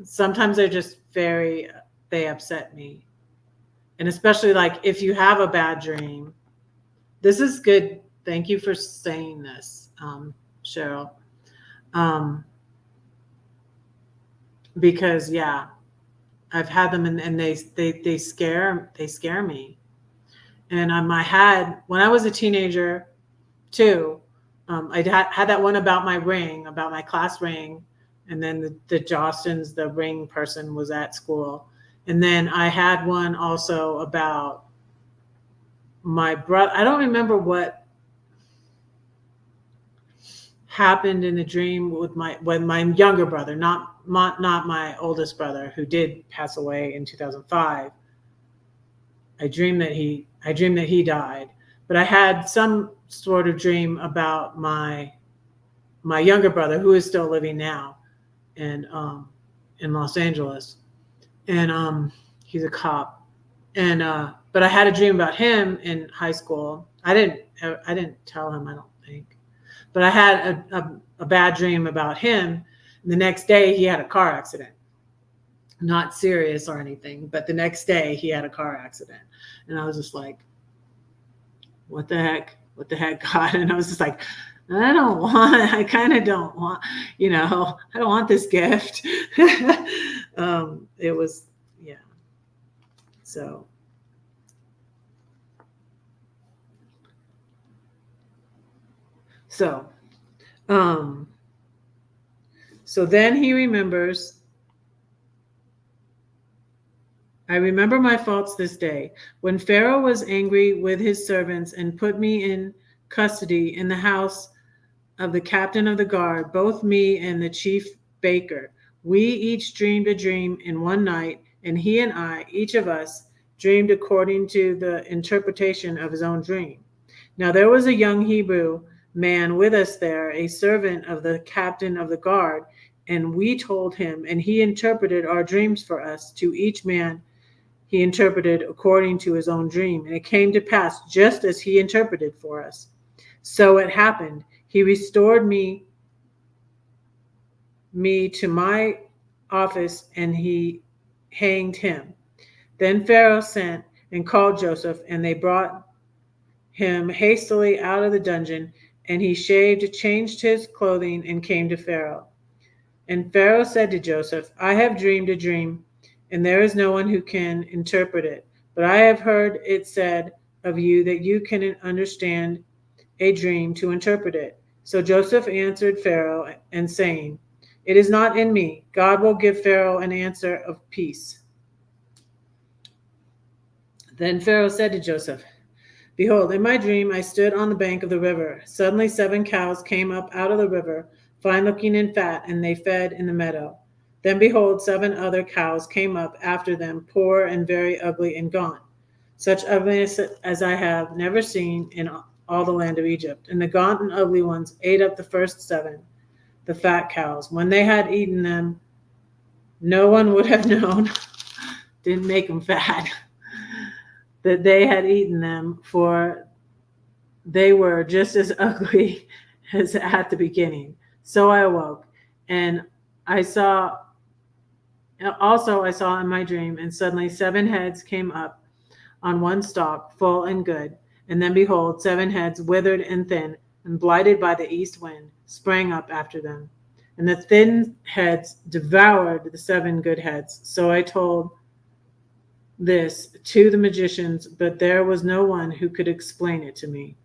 sometimes they're just very, they upset me. And especially like if you have a bad dream, this is good. Thank you for saying this, Cheryl. Um, because yeah, I've had them, and they scare me. And I had, when I was a teenager too. I had that one about my ring, about my class ring, and then the Jostens, the ring person, was at school. And then I had one also about my brother. I don't remember what happened in the dream with my younger brother, not my oldest brother, who did pass away in 2005. I dreamed that he died, but I had some sort of dream about my younger brother, who is still living now, and in Los Angeles, and he's a cop. And but I had a dream about him in high school. I didn't tell him, I don't think, but I had a bad dream about him. And the next day he had a car accident, not serious or anything, but the next day he had a car accident, and I was just like, what the heck, God? And I was just like, I kind of don't want, I don't want this gift. It was, yeah. So, so, um, so then he remembers, I remember my faults this day. When Pharaoh was angry with his servants and put me in custody in the house of the captain of the guard, both me and the chief baker. We each dreamed a dream in one night, and he and I, each of us, dreamed according to the interpretation of his own dream. Now there was a young Hebrew man with us there, a servant of the captain of the guard, and we told him, and he interpreted our dreams for us. To each man he interpreted according to his own dream, and it came to pass just as he interpreted for us. So it happened. He restored me to my office, and he hanged him. Then Pharaoh sent and called Joseph, and they brought him hastily out of the dungeon, and he shaved, changed his clothing, and came to Pharaoh. And Pharaoh said to Joseph, I have dreamed a dream, and there is no one who can interpret it. But I have heard it said of you that you can understand a dream to interpret it. So Joseph answered Pharaoh and saying, It is not in me. God will give Pharaoh an answer of peace. Then Pharaoh said to Joseph, Behold, in my dream I stood on the bank of the river. Suddenly 7 cows came up out of the river, fine looking and fat, and they fed in the meadow. Then behold, 7 other cows came up after them, poor and very ugly and gaunt, such ugliness as I have never seen in all the land of Egypt. And the gaunt and ugly ones ate up the first 7, the fat cows. When they had eaten them, no one would have known, didn't make them fat, that they had eaten them, for they were just as ugly as at the beginning. So I awoke, and I saw I saw in my dream, and suddenly 7 heads came up on one stalk, full and good. And then behold, 7 heads, withered and thin, and blighted by the east wind, sprang up after them. And the thin heads devoured the 7 good heads. So I told this to the magicians, but there was no one who could explain it to me.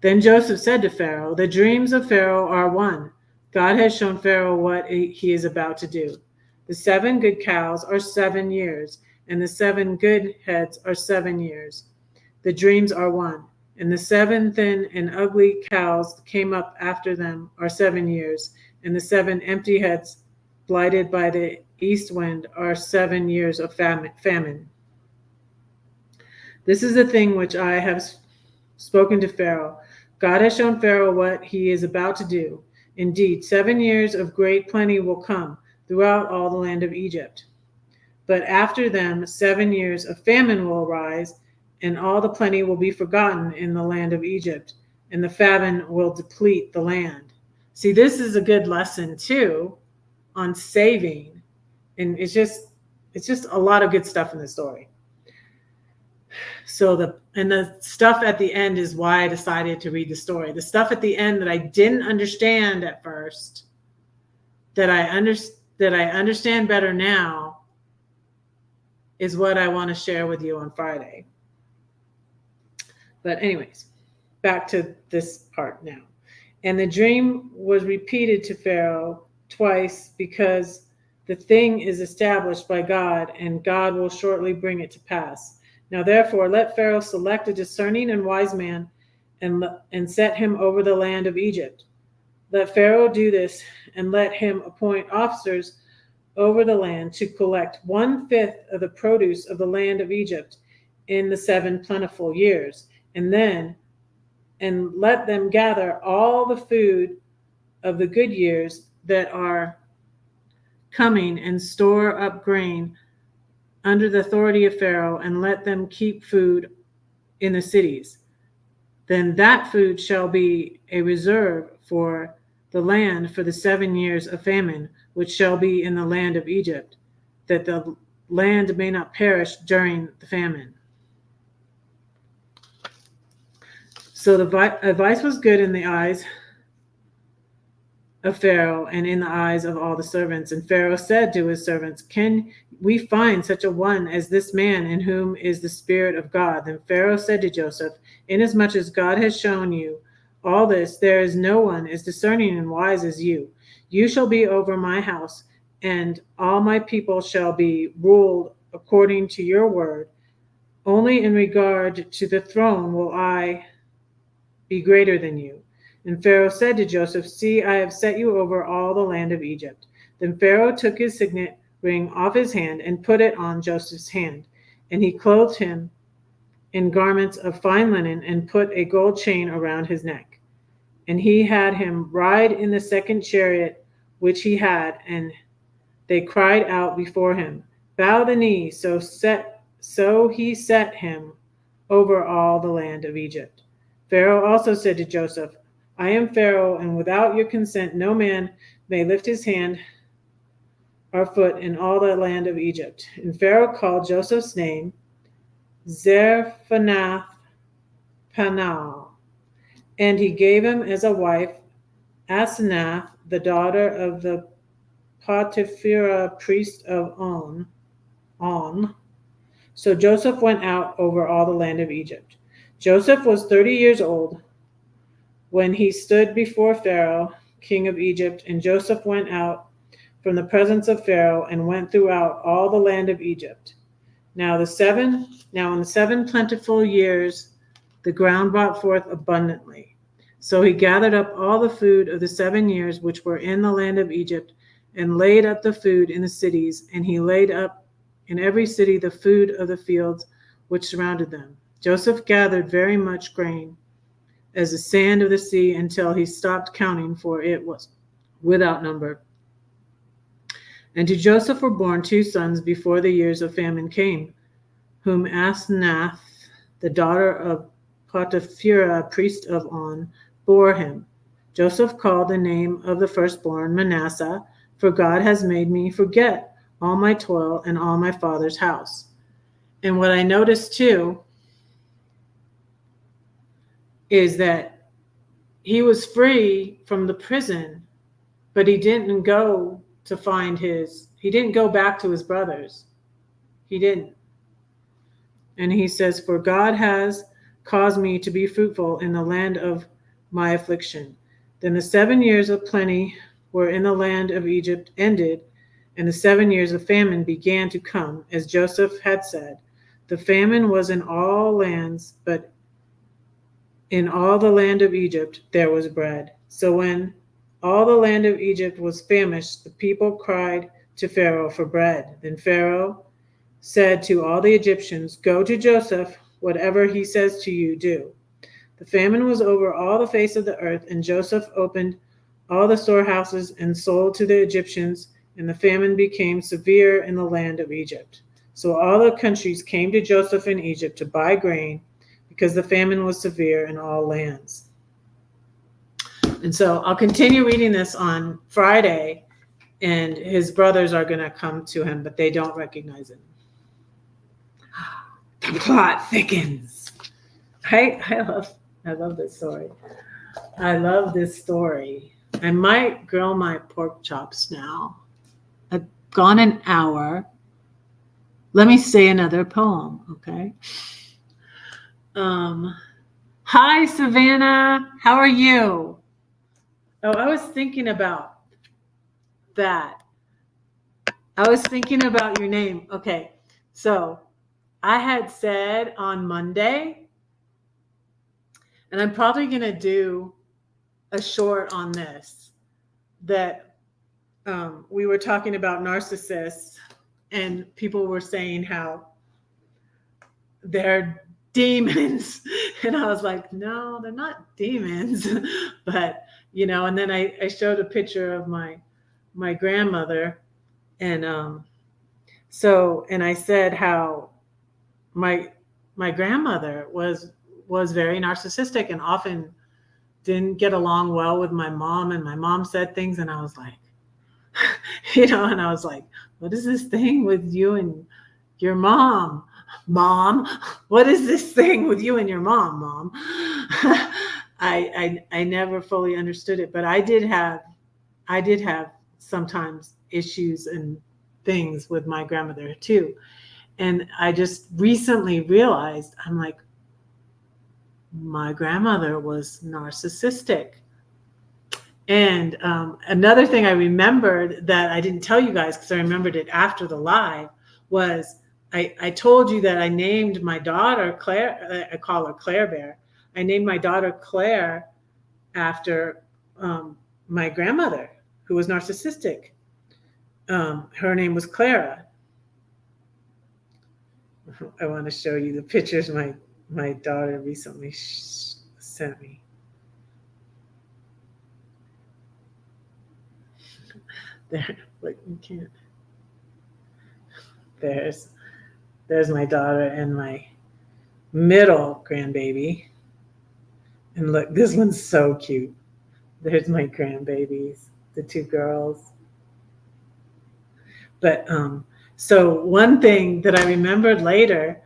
Then Joseph said to Pharaoh, "The dreams of Pharaoh are one. God has shown Pharaoh what he is about to do. The 7 good cows are 7 years, and the 7 good heads are 7 years. The dreams are one. And the 7 thin and ugly cows came up after them are 7 years, and the 7 empty heads blighted by the east wind are 7 years of famine. This is the thing which I have spoken to Pharaoh. God has shown Pharaoh what he is about to do. Indeed, 7 years of great plenty will come throughout all the land of Egypt. But after them, 7 years of famine will arise, and all the plenty will be forgotten in the land of Egypt, and the famine will deplete the land." See, this is a good lesson too on saving, and it's just a lot of good stuff in the story. So the stuff at the end is why I decided to read the story. The stuff at the end that I didn't understand at first, that I understand better now, is what I want to share with you on Friday. But anyways, back to this part now. And the dream was repeated to Pharaoh twice, because the thing is established by God, and God will shortly bring it to pass. Now therefore let Pharaoh select a discerning and wise man and set him over the land of Egypt. Let Pharaoh do this, and let him appoint officers over the land to collect 1/5 of the produce of the land of Egypt in the 7 plentiful years, and let them gather all the food of the good years that are coming, and store up grain under the authority of Pharaoh, and let them keep food in the cities. Then that food shall be a reserve for the land for the 7 years of famine, which shall be in the land of Egypt, that the land may not perish during the famine. So the advice was good in the eyes of Pharaoh and in the eyes of all the servants. And Pharaoh said to his servants, "Can we find such a one as this man in whom is the Spirit of God?" Then Pharaoh said to Joseph, "Inasmuch as God has shown you all this, there is no one as discerning and wise as you. You shall be over my house, and all my people shall be ruled according to your word. Only in regard to the throne will I be greater than you." And Pharaoh said to Joseph, "See, I have set you over all the land of Egypt." Then Pharaoh took his signet ring off his hand and put it on Joseph's hand. And he clothed him in garments of fine linen and put a gold chain around his neck. And he had him ride in the second chariot which he had, and they cried out before him, "Bow the knee." So he set him over all the land of Egypt. Pharaoh also said to Joseph, "I am Pharaoh, and without your consent no man may lift his hand or foot in all the land of Egypt." And Pharaoh called Joseph's name Zarephath Paneah, and he gave him as a wife Asenath, the daughter of the Potiphera priest of On. So Joseph went out over all the land of Egypt. Joseph was 30 years old when he stood before Pharaoh, king of Egypt, and Joseph went out from the presence of Pharaoh and went throughout all the land of Egypt. Now in the 7 plentiful years the ground brought forth abundantly. So he gathered up all the food of the 7 years which were in the land of Egypt, and laid up the food in the cities, and he laid up in every city the food of the fields which surrounded them. Joseph gathered very much grain, as the sand of the sea, until he stopped counting, for it was without number. And to Joseph were born 2 sons before the years of famine came, whom Asenath, the daughter of Potiphera, priest of On, bore him. Joseph called the name of the firstborn Manasseh, for God has made me forget all my toil and all my father's house. And what I noticed too is that he was free from the prison, but he didn't go back to his brothers. He didn't. And he says, "For God has cause me to be fruitful in the land of my affliction. Then the 7 years of plenty were in the land of Egypt ended, and the 7 years of famine began to come, as Joseph had said. The famine was in all lands, but in all the land of Egypt there was bread. So when all the land of Egypt was famished, the people cried to Pharaoh for bread. Then Pharaoh said to all the Egyptians, "Go to Joseph, whatever he says to you, do." The famine was over all the face of the earth, and Joseph opened all the storehouses and sold to the Egyptians, and the famine became severe in the land of Egypt. So all the countries came to Joseph in Egypt to buy grain, because the famine was severe in all lands. And so I'll continue reading this on Friday, and his brothers are going to come to him, but they don't recognize him. The plot thickens. I love this story. I love this story. I might grill my pork chops now. I've gone an hour. Let me say another poem, okay? Hi, Savannah. How are you? Oh, I was thinking about that. I was thinking about your name. Okay, so I had said on Monday, and I'm probably going to do a short on this, that we were talking about narcissists, and people were saying how they're demons. And I was like, no, they're not demons. But, and then I showed a picture of my grandmother. And and I said how my grandmother was very narcissistic and often didn't get along well with my mom. And my mom said things, and I was like, and I was like, what is this thing with you and your mom? Mom, what is this thing with you and your mom? I never fully understood it, but I did have sometimes issues and things with my grandmother too. And I just recently realized, I'm like, my grandmother was narcissistic. And another thing I remembered that I didn't tell you guys, because I remembered it after the live, was I told you that I named my daughter Claire. I call her Claire Bear. I named my daughter Claire after my grandmother, who was narcissistic. Her name was Clara. I want to show you the pictures my daughter recently sent me. There, look, you can't. There's my daughter and my middle grandbaby. And look, this one's so cute. There's my grandbabies, the two girls. But so one thing that I remembered later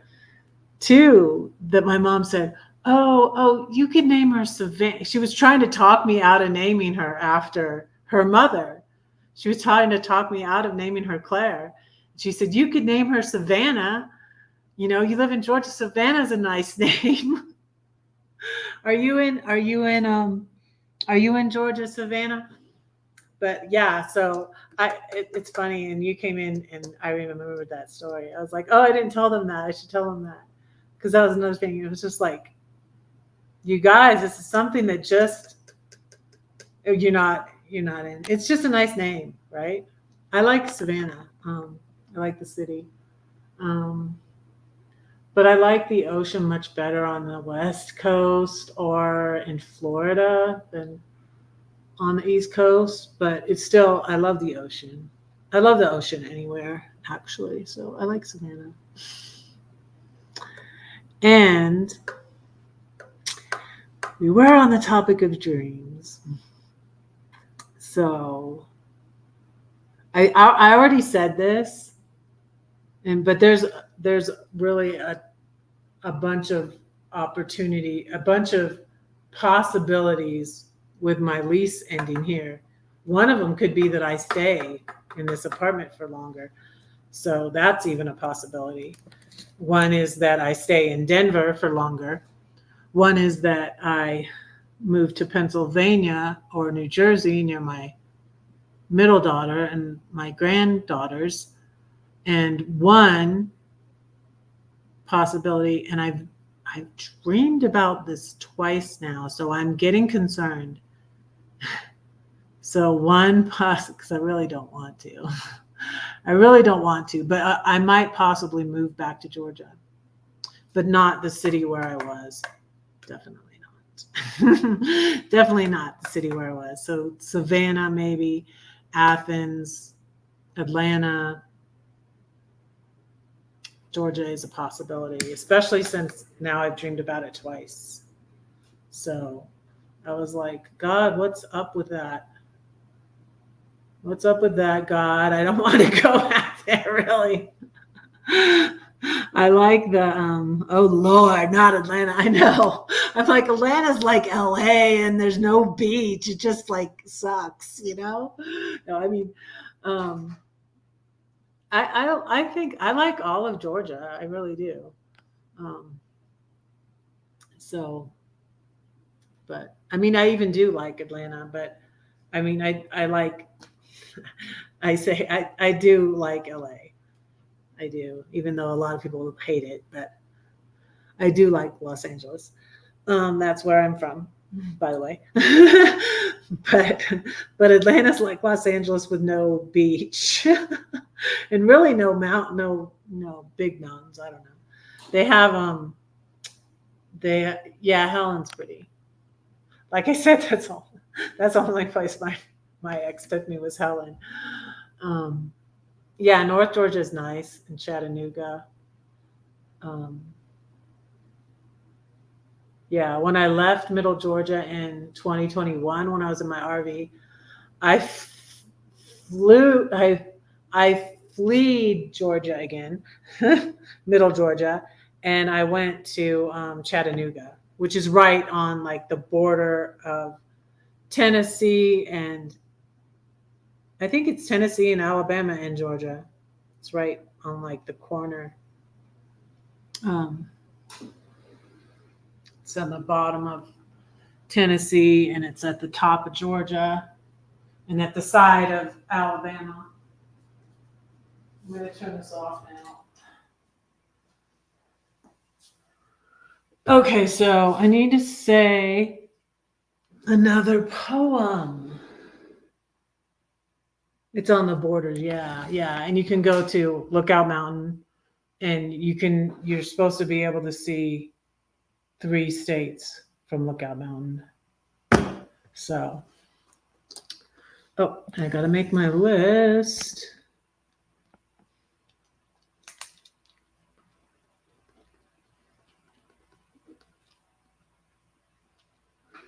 too, that my mom said, oh, you could name her Savannah. She was trying to talk me out of naming her after her mother. She was trying to talk me out of naming her Claire. She said, you could name her Savannah. You live in Georgia. Savannah's a nice name. Are you in Georgia, Savannah? But yeah, so it's funny, and you came in and I remembered that story. I was like, oh, I didn't tell them that. I should tell them that. Because that was another thing. It was just like, you guys, this is something that just you're not in. It's just a nice name, right? I like Savannah. I like the city. But I like the ocean much better on the West Coast or in Florida than on the East Coast. But it's still, I love the ocean. I love the ocean anywhere, actually. So I like Savannah. And we were on the topic of dreams. So I already said this, but there's really a bunch of opportunity, a bunch of possibilities with my lease ending here. One of them could be that I stay in this apartment for longer. So that's even a possibility. One is that I stay in Denver for longer. One is that I moved to Pennsylvania or New Jersey near my middle daughter and my granddaughters. And one possibility, and I've dreamed about this twice now, so I'm getting concerned. So one because I really don't want to. I really don't want to, but I might possibly move back to Georgia, but not the city where I was. Definitely not. Definitely not the city where I was. So Savannah, maybe Athens, Atlanta, Georgia is a possibility, especially since now I've dreamed about it twice. So I was like, God, what's up with that? What's up with that, God? I don't want to go back there, really. I like the oh Lord, not Atlanta. I know. I'm like, Atlanta's like LA and there's no beach. It just like sucks, you know? No, I mean, um I think I like all of Georgia. I really do. Um so but I mean I even do like Atlanta, but I mean I like I do like LA. I do, even though a lot of people hate it, but I do like Los Angeles. That's where I'm from, by the way. but but Atlanta's like Los Angeles with no beach and really no no big mountains. I don't know. They have yeah, Helen's pretty. Like I said, that's the only place my ex took me was Helen. Um, yeah, North Georgia is nice and Chattanooga. Um, yeah, when I left Middle Georgia in 2021, when I was in my RV, I flew. I fleed Georgia again, Middle Georgia, and I went to Chattanooga, which is right on like the border of Tennessee and I think it's Tennessee and Alabama and Georgia. It's right on like the corner. Um, it's on the bottom of Tennessee and it's at the top of Georgia and at the side of Alabama. I'm going to turn this off now. Okay, so I need to say another poem. It's on the borders, yeah, yeah. And you can go to Lookout Mountain and you're supposed to be able to see 3 states from Lookout Mountain. So, oh, I got to make my list.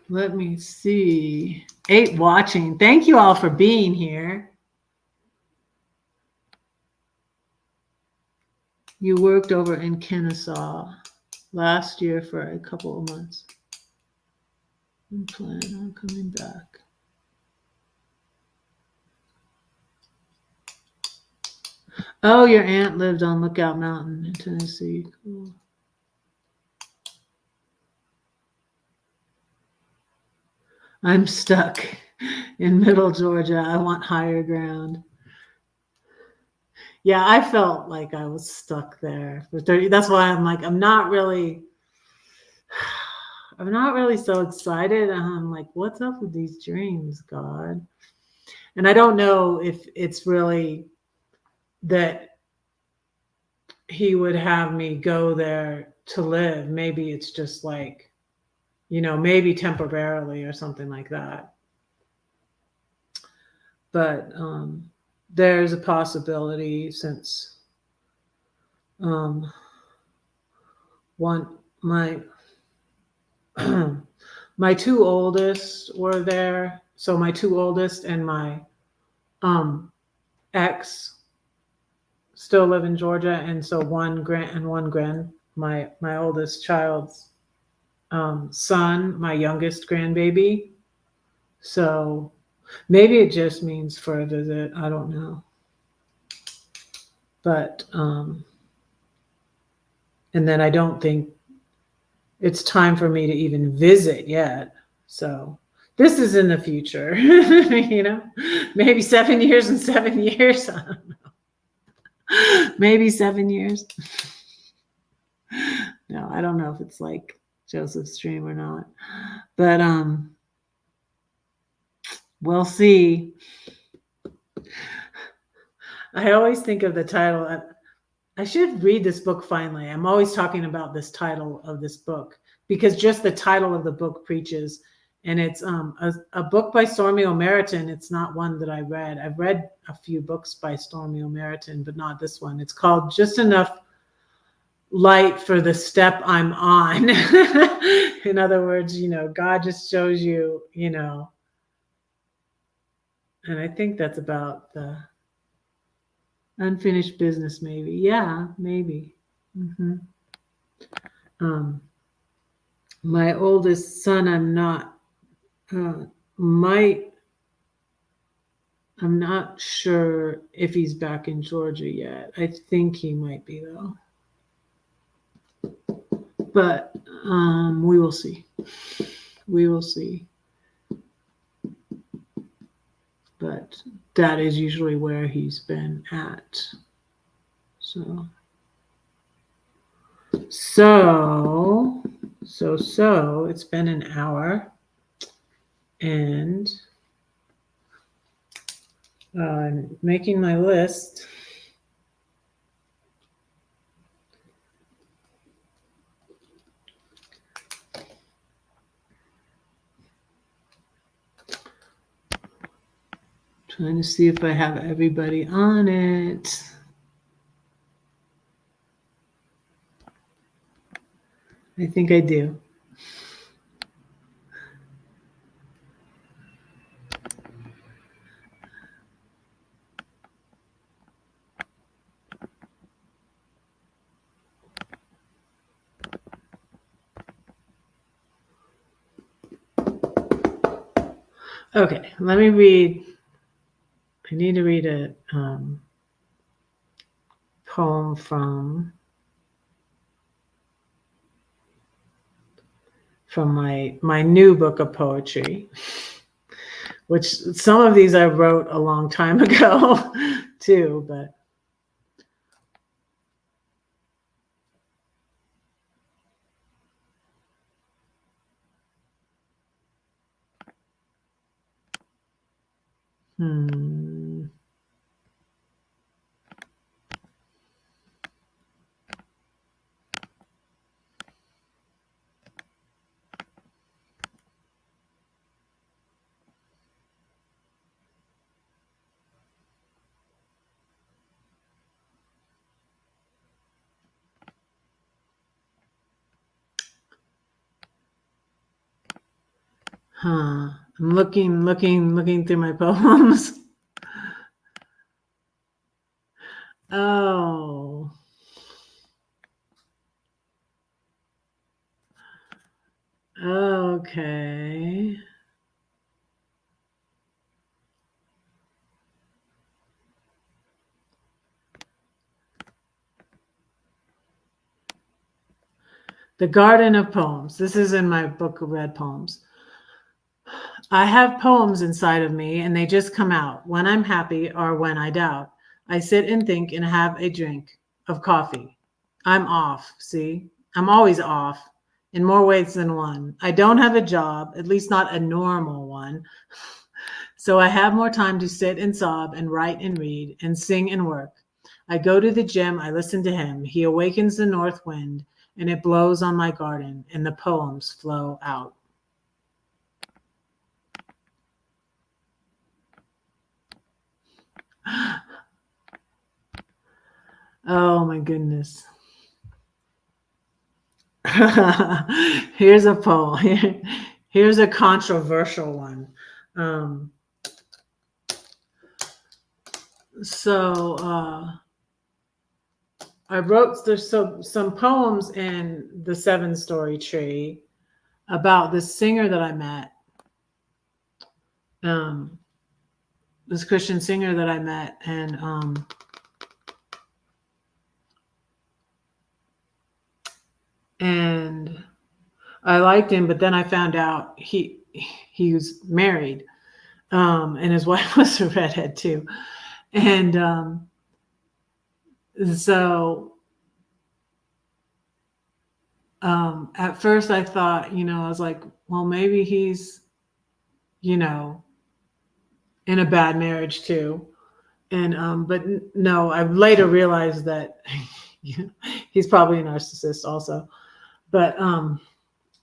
Let me see. 8 watching. Thank you all for being here. You worked over in Kennesaw last year for a couple of months. I'm planning on coming back. Oh, your aunt lived on Lookout Mountain in Tennessee. Cool. I'm stuck in Middle Georgia. I want higher ground. Yeah, I felt like I was stuck there for 30. That's why I'm like, I'm not really so excited. I'm like, what's up with these dreams, God? And I don't know if it's really that he would have me go there to live. Maybe it's just like, maybe temporarily or something like that. But there's a possibility since one my my 2 oldest were there. So my 2 oldest and my ex still live in Georgia, and so one my oldest child's son, my youngest grandbaby. So maybe it just means for a visit. I don't know. But and then I don't think it's time for me to even visit yet. So this is in the future, you know, maybe 7 years and 7 years. Maybe 7 years. No, I don't know if it's like Joseph's dream or not, but we'll see. I always think of the title. I should read this book finally. I'm always talking about this title of this book because just the title of the book preaches. And it's a book by Stormy O'Meriton. It's not one that I read. I've read a few books by Stormy O'Meriton, but not this one. It's called Just Enough Light for the Step I'm On. In other words, you know, God just shows you, you know, and I think that's about the unfinished business, maybe. Yeah, maybe. Mm-hmm. My oldest son, might, I'm not sure if he's back in Georgia yet. I think he might be though. But we will see. We will see. But that is usually where he's been at. So it's been an hour, and I'm making my list. Trying to see if I have everybody on it. I think I do. Okay, let me read. I need to read a poem from my new book of poetry, which some of these I wrote a long time ago too, but I'm looking through my poems. Oh. Okay. The Garden of Poems. This is in my book of red poems. I have poems inside of me, and they just come out when I'm happy or when I doubt. I sit and think and have a drink of coffee. I'm off, see? I'm always off in more ways than one. I don't have a job, at least not a normal one. So I have more time to sit and sob and write and read and sing and work. I go to the gym, I listen to him. He awakens the north wind, and it blows on my garden, and the poems flow out. Oh my goodness. Here's a poem. Here's a controversial one. I wrote, there's some poems in the 7-Story Tree about this singer that I met. This Christian singer that I met, and I liked him, but then I found out he was married, and his wife was a redhead too. And so at first I thought, I was like, well, maybe he's, you know, in a bad marriage too. And but no, I later realized that he's probably a narcissist also. But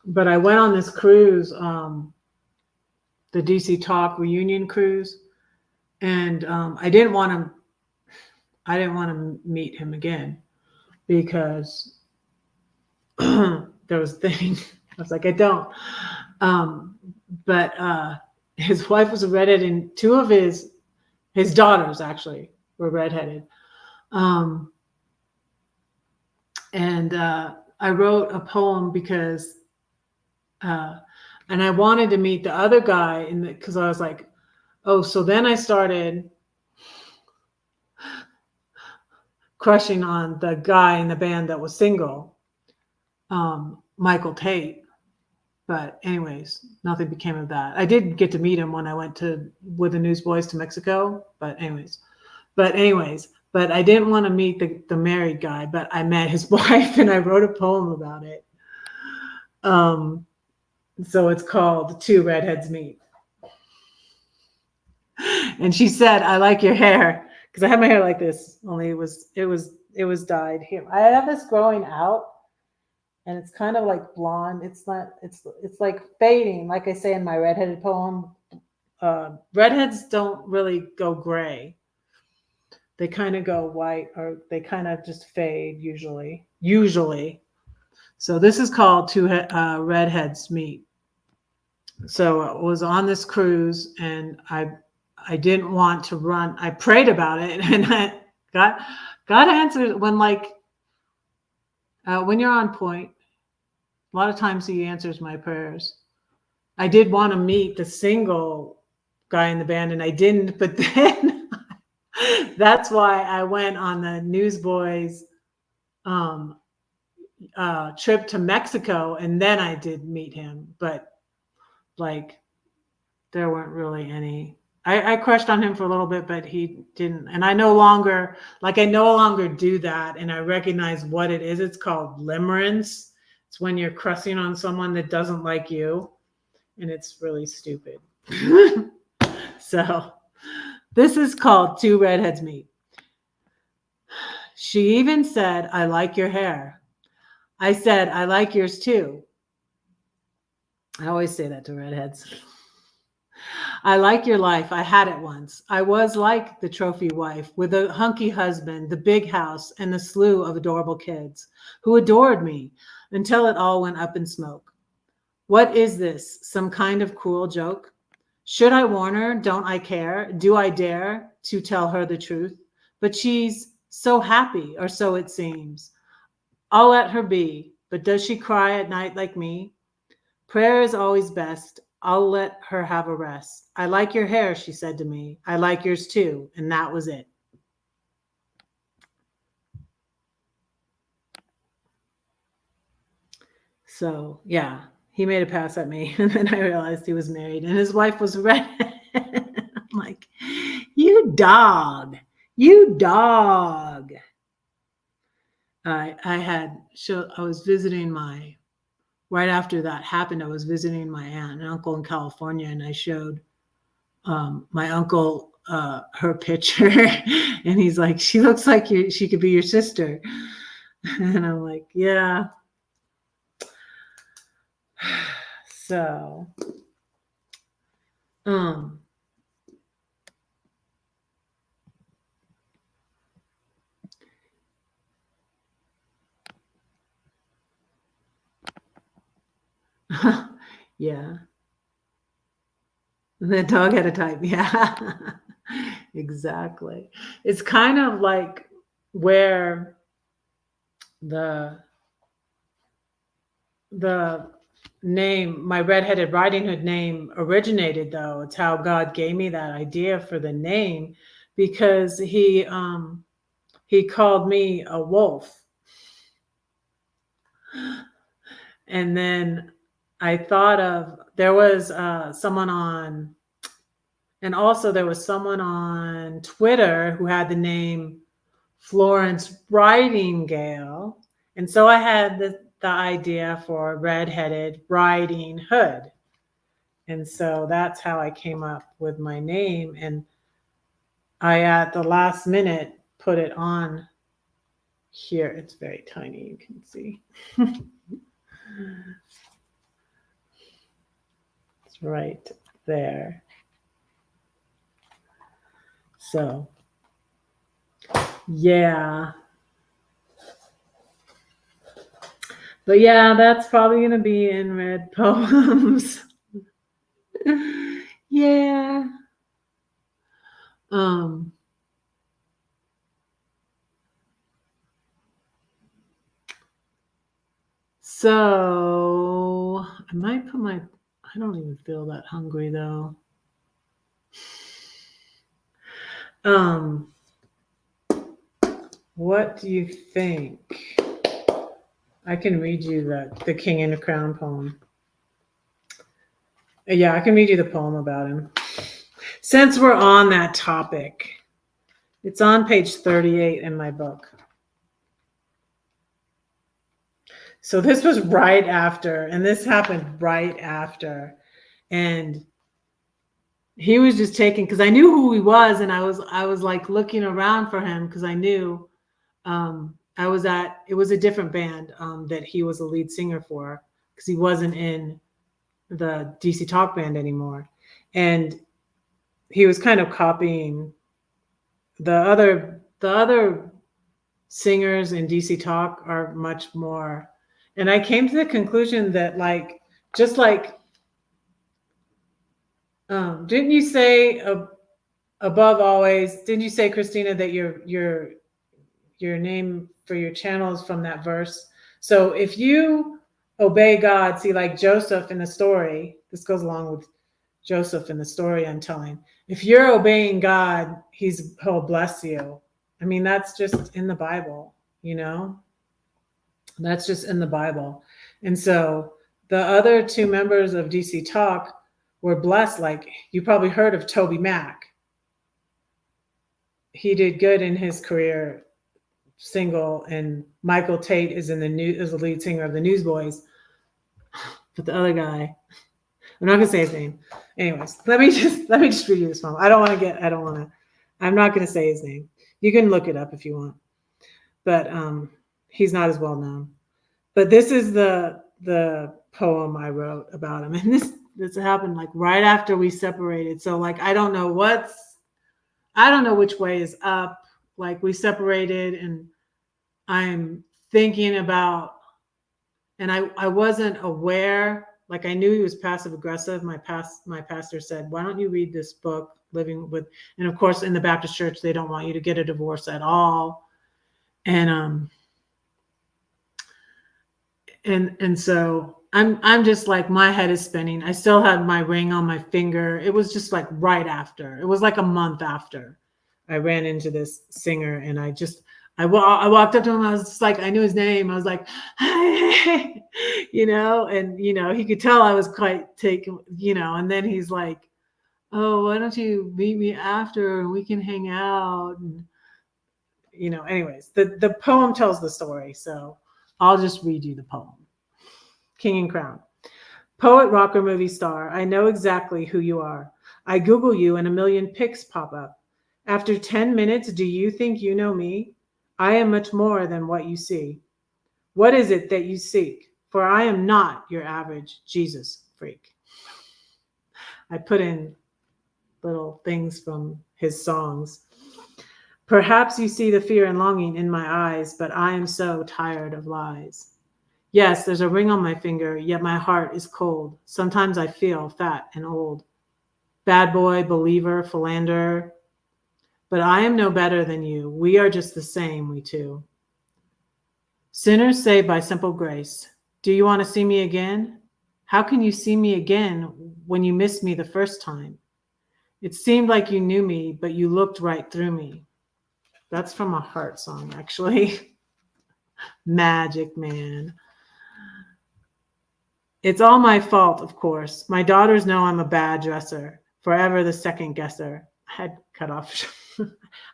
but I went on this cruise, the DC Talk reunion cruise, and I didn't want to meet him again because there was things I was like, I don't. Um, but his wife was a redhead, and two of his daughters actually were redheaded. Um, and I wrote a poem because, and I wanted to meet the other guy, because I was like, oh, so then I started crushing on the guy in the band that was single, Michael Tate. But anyways, nothing became of that. I did get to meet him when I went with the Newsboys to Mexico. But I didn't want to meet the married guy, but I met his wife and I wrote a poem about it. So it's called Two Redheads Meet. And she said, I like your hair. Because I had my hair like this, only it was dyed here. I have this growing out, and it's kind of like blonde. It's like fading. Like I say in my redheaded poem, redheads don't really go gray. They kind of go white, or they kind of just fade usually. So this is called Two Redheads Meet. So I was on this cruise, and I didn't want to run. I prayed about it, and God answered when you're on point. A lot of times He answers my prayers. I did want to meet the single guy in the band, and I didn't. But then that's why I went on the Newsboys trip to Mexico, and then I did meet him. But there weren't really any. I crushed on him for a little bit, but he didn't. And I no longer do that. And I recognize what it is. It's called limerence. It's when you're crushing on someone that doesn't like you. And it's really stupid. So this is called Two Redheads Meet. She even said, I like your hair. I said, I like yours too. I always say that to redheads. I like your life. I had it once. I was like the trophy wife with a hunky husband, the big house, and the slew of adorable kids who adored me until it all went up in smoke. What is this? Some kind of cruel joke? Should I warn her? Don't I care? Do I dare to tell her the truth? But she's so happy, or so it seems. I'll let her be. But does she cry at night like me? Prayer is always best. I'll let her have a rest. I like your hair, she said to me. I like yours too. And that was it. So, yeah, he made a pass at me. And then I realized he was married and his wife was red. I'm like, you dog. You dog. I was visiting right after that happened, I was visiting my aunt and uncle in California, and I showed my uncle her picture, and he's like, she looks like she could be your sister. And I'm like, yeah. So yeah. The dog had a type. Yeah. Exactly. It's kind of like where the name, my Redheaded Riding Hood name originated, though. It's how God gave me that idea for the name, because he called me a wolf. And then I thought of, there was someone on, and also there was someone on Twitter who had the name Florence Ridingale. And so I had the idea for Redheaded Riding Hood. And so that's how I came up with my name. And I, at the last minute, put it on here. It's very tiny, you can see. It's right there. So, yeah. But yeah, that's probably going to be in Red Poems. Yeah. So I might put my, I don't even feel that hungry though. What do you think? I can read you the King in the Crown poem. Yeah, I can read you the poem about him. Since we're on that topic, it's on page 38 in my book. So this was right after, and this happened right after. And he was just taking, because I knew who he was, and I was like looking around for him because I knew I was at, it was a different band that he was a lead singer for, because he wasn't in the DC Talk band anymore. And he was kind of copying the other singers in DC Talk are much more. And I came to the conclusion that like, just like, didn't you say above always, didn't you say, Christina, that your name for your channel is from that verse? So if you obey God, see, like Joseph in the story, this goes along with Joseph in the story I'm telling. If you're obeying God, he'll bless you. I mean, that's just in the Bible, you know? That's just in the Bible. And so the other two members of DC Talk were blessed. Like, you probably heard of Toby Mac. He did good in his career single, and Michael Tate is in is the lead singer of the Newsboys. But the other guy, I'm not gonna say his name. Anyways, let me just read you this poem. I'm not gonna say his name. You can look it up if you want. But he's not as well known. But this is the poem I wrote about him. And this happened like right after we separated. So like I don't know which way is up. Like we separated, and I'm thinking about, and I wasn't aware, like I knew he was passive aggressive. My pastor said, why don't you read this book, Living with, and of course in the Baptist church, they don't want you to get a divorce at all. And so I'm just like, my head is spinning. I still had my ring on my finger. It was just like right after. It was like a month after I ran into this singer, and I walked up to him. I was just like, I knew his name. I was like, hey, you know, and, you know, he could tell I was quite taken, you know, and then he's like, oh, why don't you meet me after and we can hang out? And, you know, anyways, the poem tells the story. So I'll just read you the poem. King and Crown. Poet, rocker, movie star, I know exactly who you are. I Google you and a million pics pop up. After 10 minutes, do you think you know me? I am much more than what you see. What is it that you seek? For I am not your average Jesus freak. I put in little things from his songs. Perhaps you see the fear and longing in my eyes, but I am so tired of lies. Yes, there's a ring on my finger, yet my heart is cold. Sometimes I feel fat and old. Bad boy, believer, philanderer. But I am no better than you. We are just the same, we two. Sinners saved by simple grace. Do you want to see me again? How can you see me again when you missed me the first time? It seemed like you knew me, but you looked right through me. That's from a Heart song, actually. Magic Man. It's all my fault, of course. My daughters know I'm a bad dresser, forever the second guesser. I had cut off.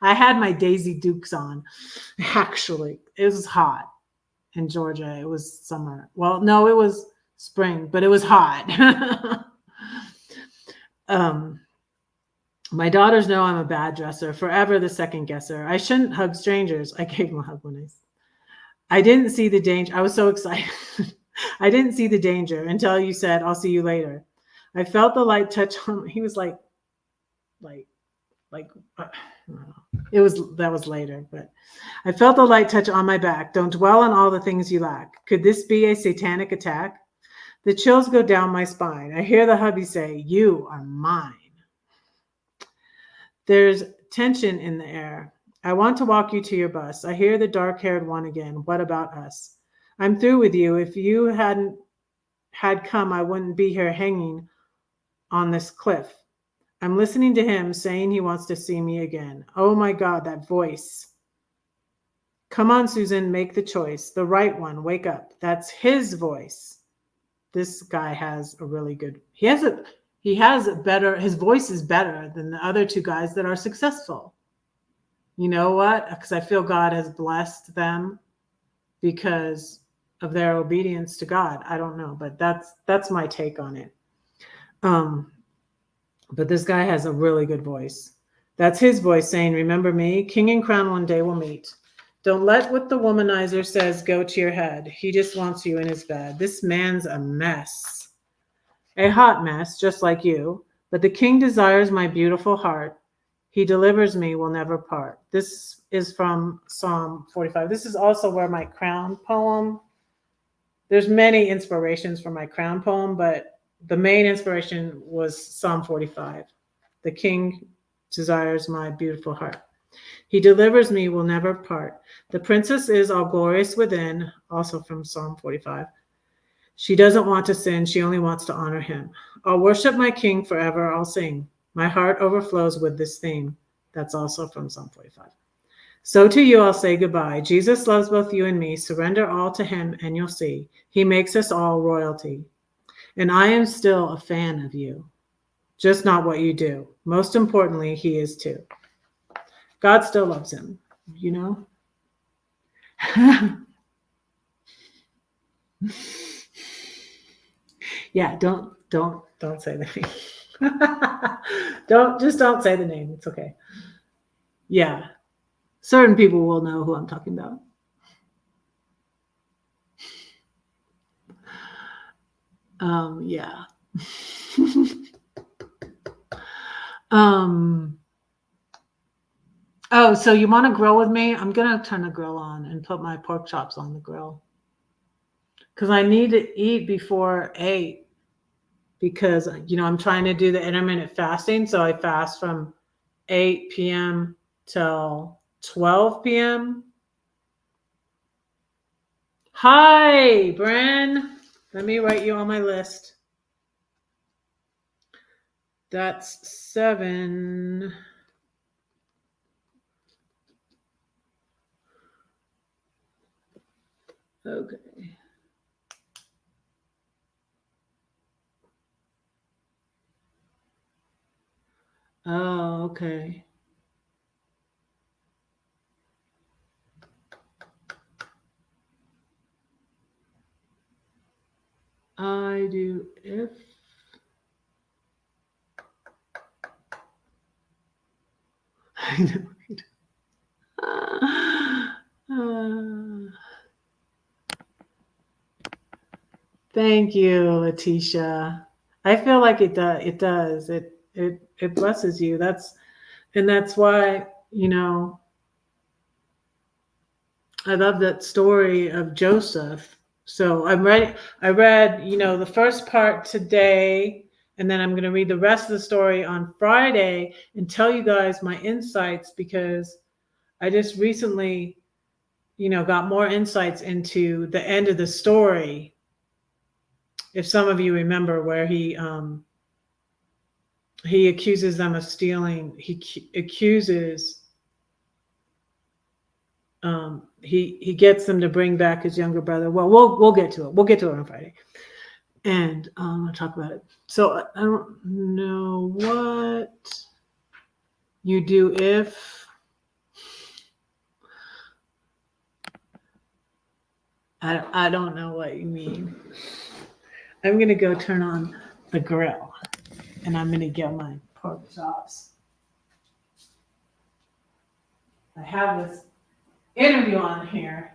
I had my Daisy Dukes on, actually. It was hot in Georgia. It was summer. Well, no, it was spring, but it was hot. My daughters know I'm a bad dresser, forever the second guesser. I shouldn't hug strangers. I gave him a hug when I didn't see the danger. I was so excited. I didn't see the danger until you said, I'll see you later. I felt the light touch on, he was like, that was later, but I felt the light touch on my back. Don't dwell on all the things you lack. Could this be a satanic attack? The chills go down my spine. I hear the hubby say, you are mine. There's tension in the air. I want to walk you to your bus. I hear the dark-haired one again. What about us? I'm through with you. If you hadn't had come, I wouldn't be here hanging on this cliff. I'm listening to him saying he wants to see me again. Oh my God, that voice. Come on, Susan, make the choice. The right one, wake up. That's his voice. This guy has a really good, his voice is better than the other two guys that are successful. You know what? Because I feel God has blessed them because of their obedience to God. I don't know, but that's my take on it. But this guy has a really good voice. That's his voice saying, remember me, king and crown one day we'll meet. Don't let what the womanizer says go to your head. He just wants you in his bed. This man's a mess. A hot mess, just like you. But the king desires my beautiful heart. He delivers me, will never part. This is from Psalm 45. This is also where my crown poem, there's many inspirations for my crown poem, but the main inspiration was Psalm 45. The king desires my beautiful heart. He delivers me, will never part. The princess is all glorious within, also from Psalm 45. She doesn't want to sin, she only wants to honor him. I'll worship my king forever, I'll sing. My heart overflows with this theme. That's also from Psalm 45. So to you I'll say goodbye. Jesus loves both you and me. Surrender all to him and you'll see. He makes us all royalty. And I am still a fan of you. Just not what you do. Most importantly, he is too. God still loves him, you know? Yeah, don't say the name. Don't say the name. It's okay. Yeah. Certain people will know who I'm talking about. Yeah. Oh, so you want to grill with me? I'm gonna turn the grill on and put my pork chops on the grill. Because I need to eat before 8. Because, I'm trying to do the intermittent fasting. So I fast from 8 p.m. till 12 p.m. Hi, Bren. Let me write you on my list. That's 7. Okay. Oh, okay. I do if I know. Thank you, Letitia. I feel like it does. It does. It blesses you. That's why, I love that story of Joseph. So I read, the first part today, and then I'm going to read the rest of the story on Friday and tell you guys my insights, because I just recently, got more insights into the end of the story. If some of you remember where he accuses them of stealing, he accuses, he gets them to bring back his younger brother. Well, we'll get to it. We'll get to it on Friday. And I'll talk about it. So I don't know what you do if I don't know what you mean. I'm gonna go turn on the grill and I'm gonna get my pork chops. I have this interview on here.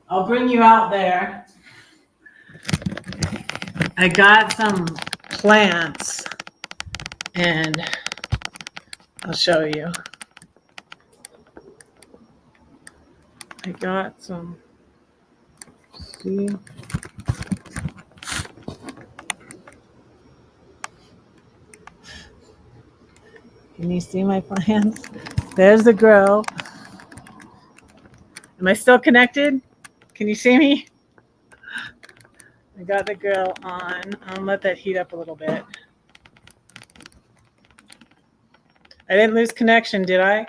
I'll bring you out there. I got some plants and I'll show you. I got some, see? Can you see my plants? There's the grill. Am I still connected? Can you see me? I got the grill on. I'll let that heat up a little bit. I didn't lose connection, did I?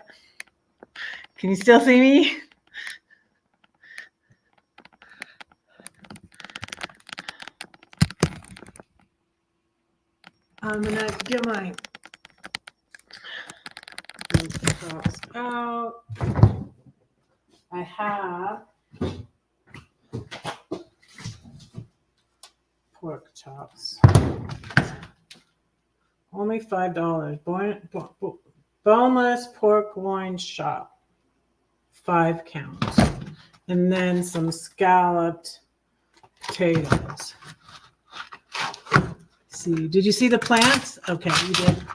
Can you still see me? I'm gonna get my chops out. I have pork chops. Only $5. Boneless pork loin chop, 5 counts, and then some scalloped potatoes. See, did you see the plants? Okay, you did.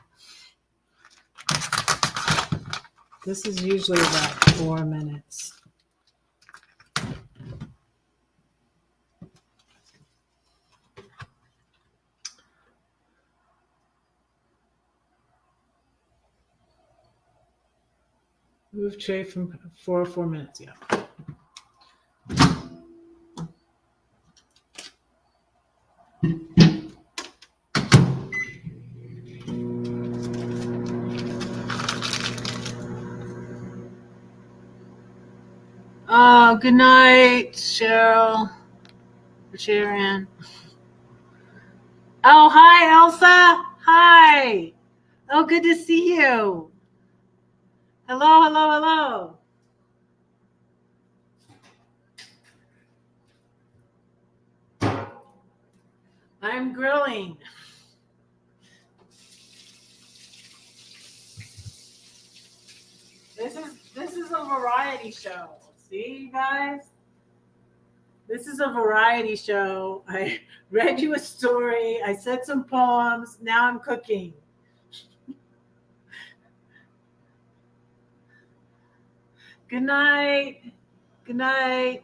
This is usually about 4 minutes. Move tray from 4 minutes, yeah. Oh, good night, Cheryl. Sharon. Oh, hi, Elsa. Hi. Oh, good to see you. Hello, hello, hello. I'm grilling. This is a variety show. See, you guys? This is a variety show. I read you a story. I said some poems. Now I'm cooking. Good night. Good night.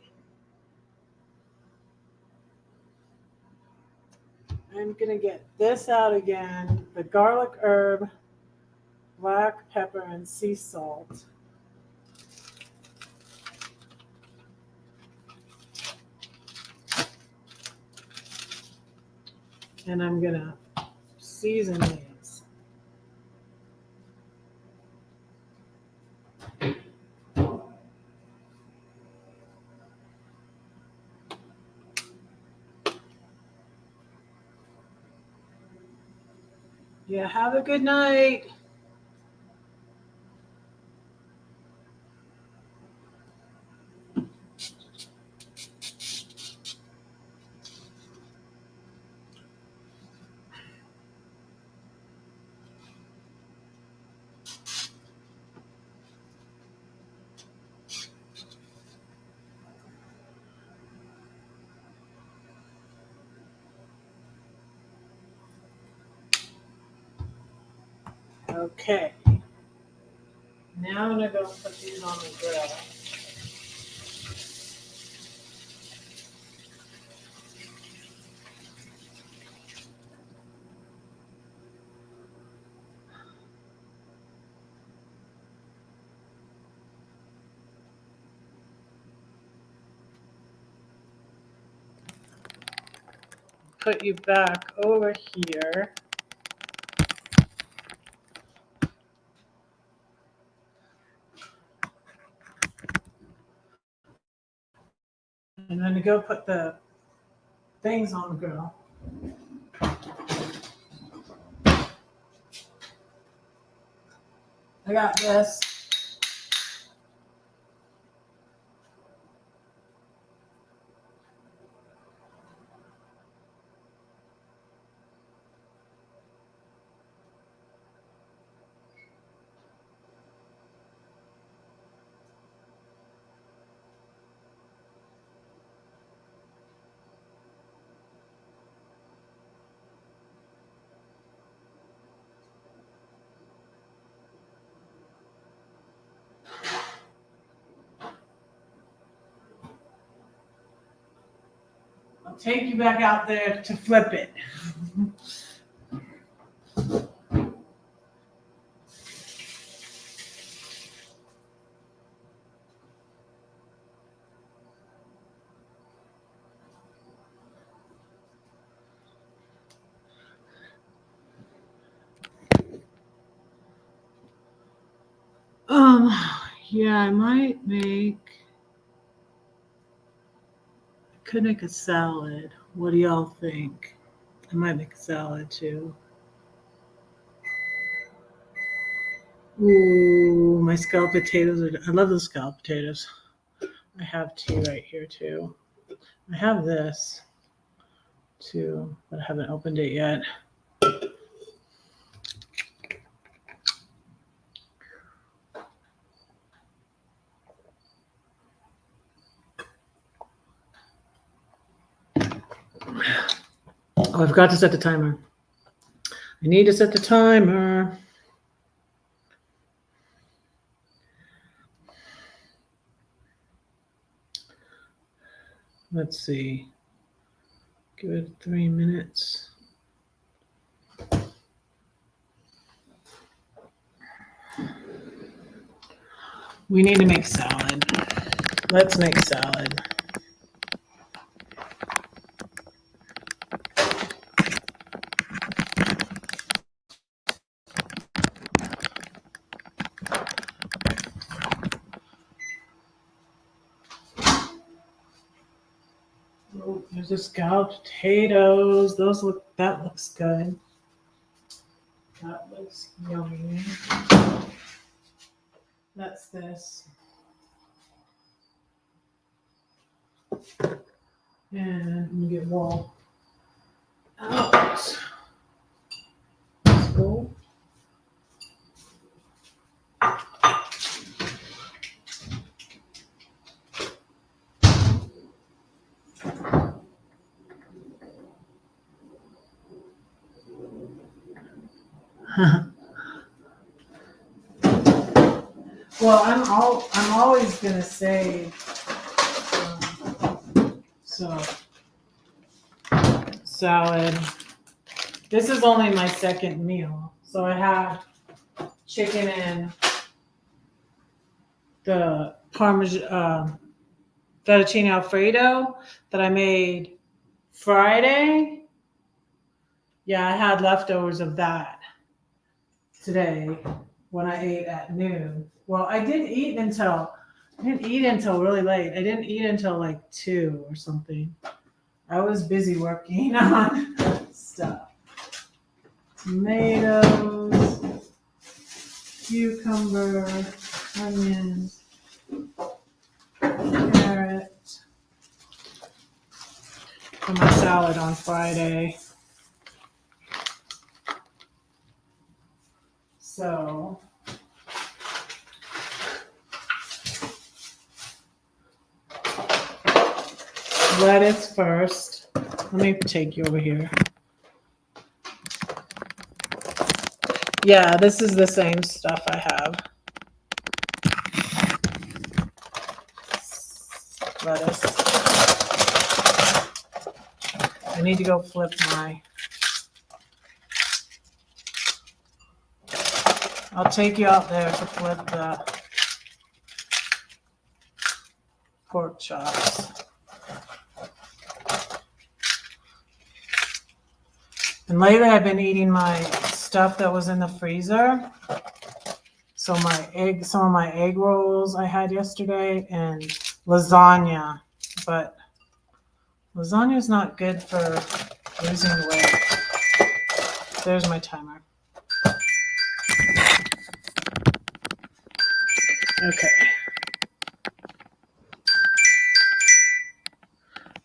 I'm going to get this out again. The garlic herb, black pepper, and sea salt. And I'm going to season these. Yeah, have a good night. Okay. Now I'm gonna go put these on the grill. Put you back over here. And then to go put the things on the grill. I got this. I'll take you back out there to flip it. Yeah, I might could make a salad. What do y'all think? I might make a salad too. Ooh, my scalloped potatoes I love those scalloped potatoes. I have two right here too. I have this too, but I haven't opened it yet. Oh, I forgot to set the timer. I need to set the timer. Let's see. Give it 3 minutes. We need to make salad. Let's make salad. Oh, there's the scalloped potatoes. That looks good. That looks yummy. That's this. And let me get wall out. Let's go. Well, I'm always gonna say so salad. This is only my second meal, so I have chicken and the Parmesan fettuccine Alfredo that I made Friday. Yeah, I had leftovers of that today when I ate at noon. Well, I didn't eat until really late. I didn't eat until like 2 or something. I was busy working on stuff. Tomatoes, cucumber, onions, carrot for my salad on Friday. So lettuce first. Let me take you over here. Yeah, this is the same stuff I have. Lettuce. I need to go flip my... I'll take you out there to flip the pork chops. And lately I've been eating my stuff that was in the freezer. So some of my egg rolls I had yesterday and lasagna. But lasagna is not good for losing weight. There's my timer. Okay.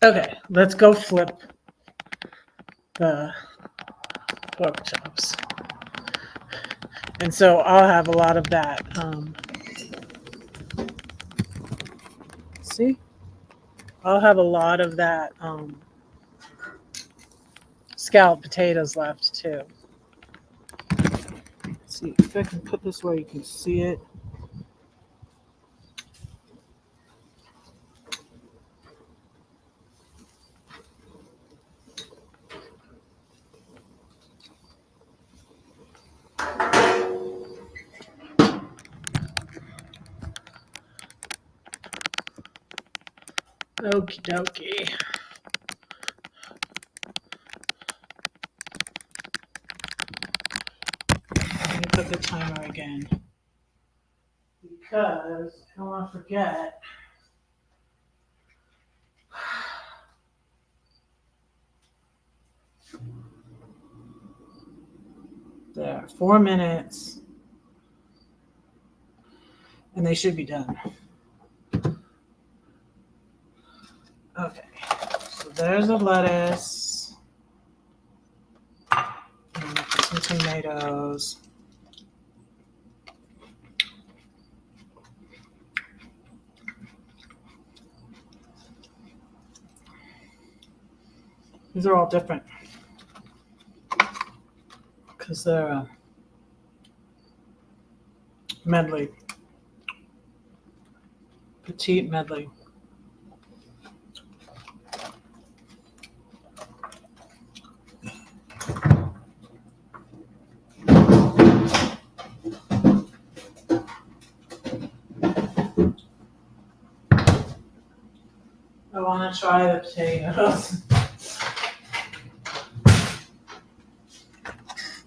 Okay, let's go flip the pork chops. And so I'll have a lot of that. See? I'll have a lot of that scalloped potatoes left too. Let's see if I can put this where you can see it. Okie dokie. Let me put the timer again. Because I don't want to forget. There, 4 minutes. And they should be done. Okay, so there's the lettuce. And some tomatoes. These are all different. Because they're a medley. Petite medley. I want to try the potatoes.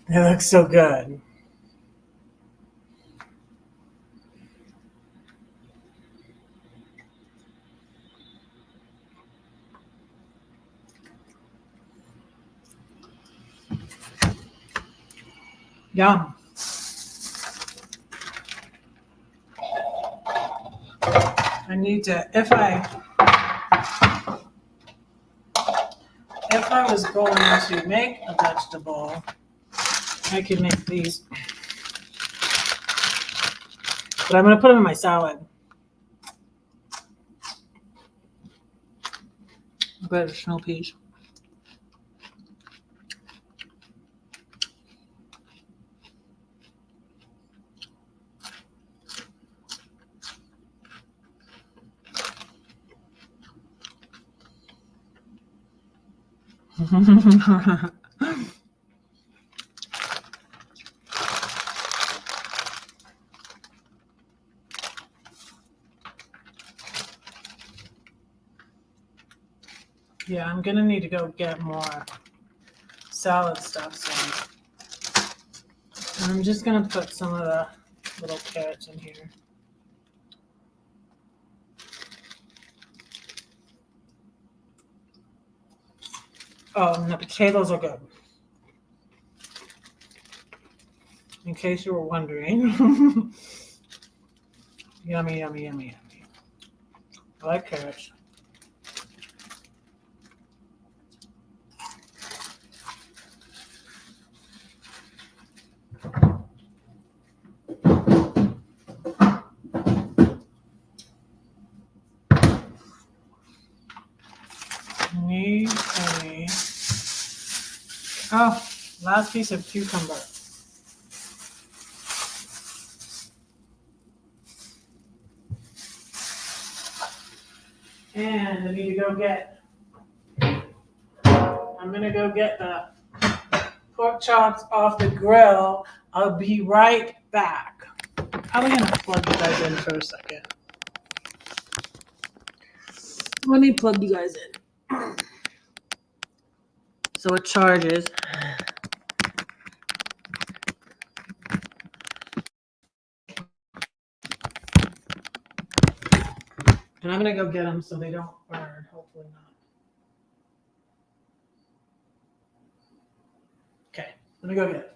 They look so good. Yum. I need to, if I was going to make a vegetable, I could make these. But I'm going to put them in my salad. I better smell peas. Yeah, I'm going to need to go get more salad stuff soon. And I'm just going to put some of the little carrots in here. Oh, and the potatoes are good. In case you were wondering. Yummy, yummy, yummy, yummy. I like carrots. Need a... Oh, last piece of cucumber. And I need to go get, I'm going to go get the pork chops off the grill. I'll be right back. I'm going to plug you guys in for a second. Let me plug you guys in. So it charges. And I'm going to go get them so they don't burn. Hopefully not. Okay, let me go get it.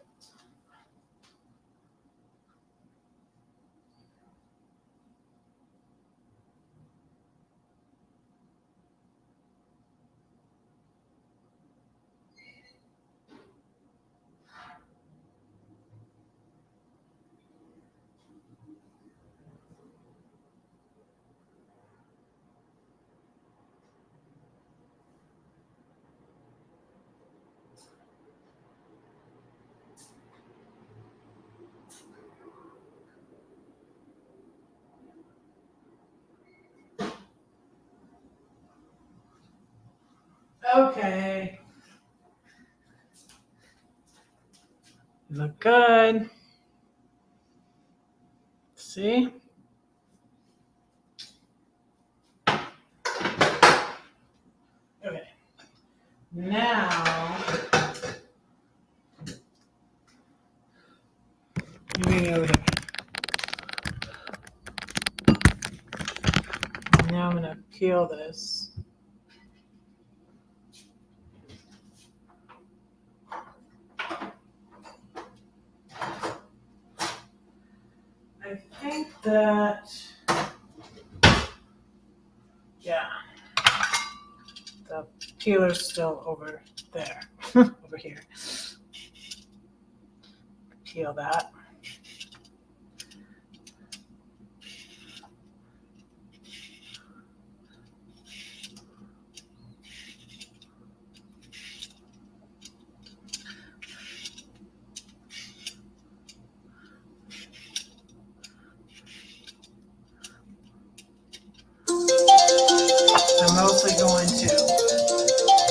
Okay. You look good. See? Okay. Now, moving over here. Now I'm going to peel this. I think that, yeah, the peeler's still over there, over here. Peel that. I'm mostly going to,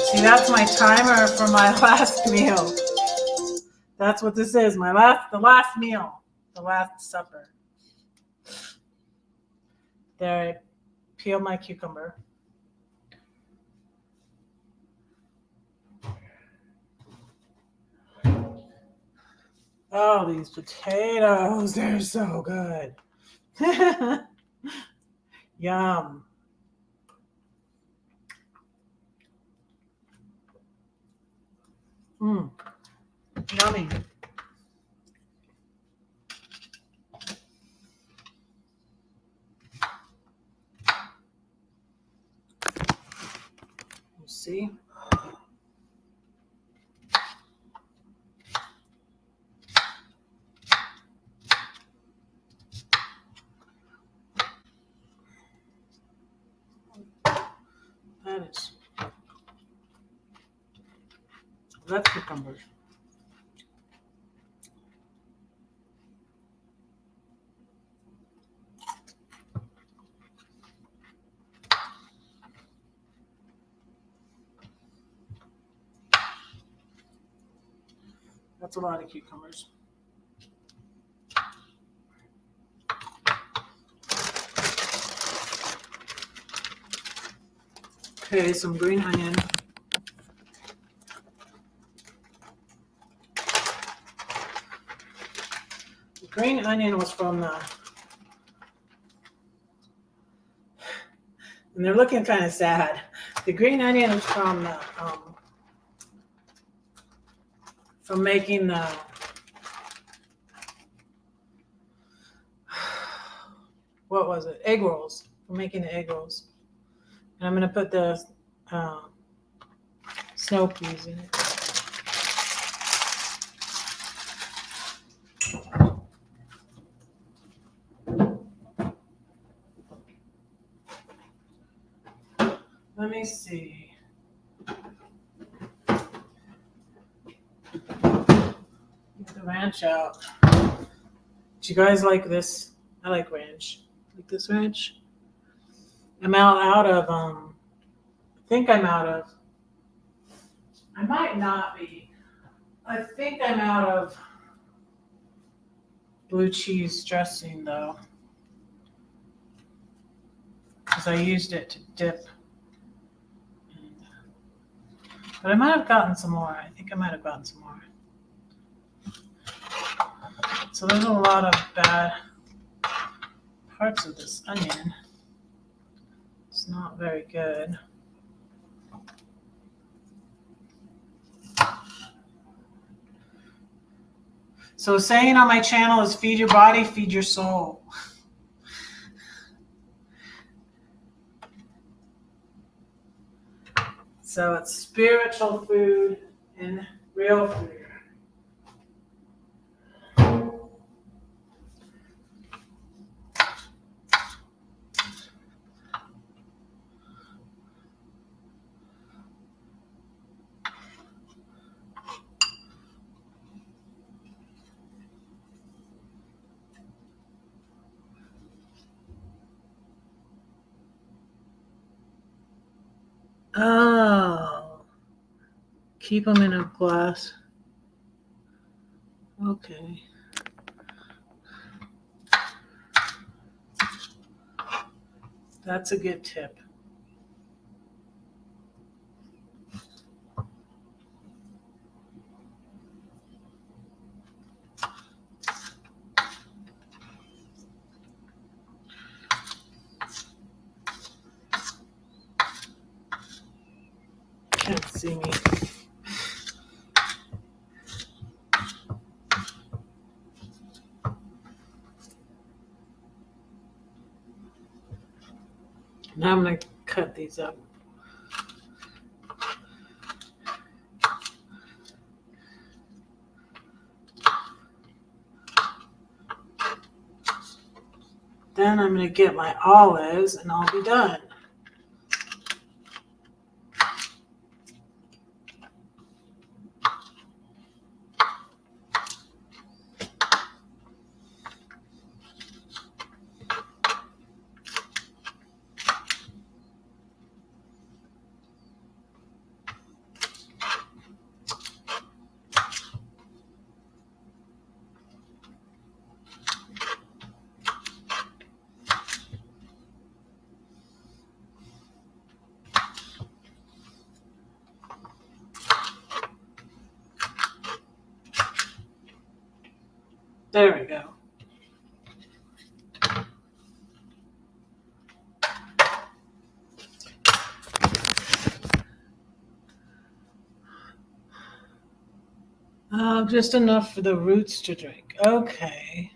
see, that's my timer for my last meal. That's what this is, the last meal, the last supper. There, I peel my cucumber. Oh, these potatoes, they're so good. Yum. Mmm. Yummy. You see? That is. That's cucumbers. That's a lot of cucumbers. Okay, some green onion. The green onion was from the, and they're looking kind of sad. The green onion was from the, from making the, what was it? Egg rolls. From making the egg rolls. And I'm going to put the snow peas in it. Let me see. Get the ranch out. Do you guys like this? I like ranch. Like this ranch? I'm out of I think I'm out of, I might not be. I think I'm out of blue cheese dressing though, because I used it to dip. But I might have gotten some more. I think I might have gotten some more. So there's a lot of bad parts of this onion. It's not very good. So saying on my channel is feed your body, feed your soul. So it's spiritual food and real food. Oh, keep them in a glass. Okay. That's a good tip. Can't see me. Now I'm going to cut these up. Then I'm going to get my olives and I'll be done. There we go. Just enough for the roots to drink. Okay.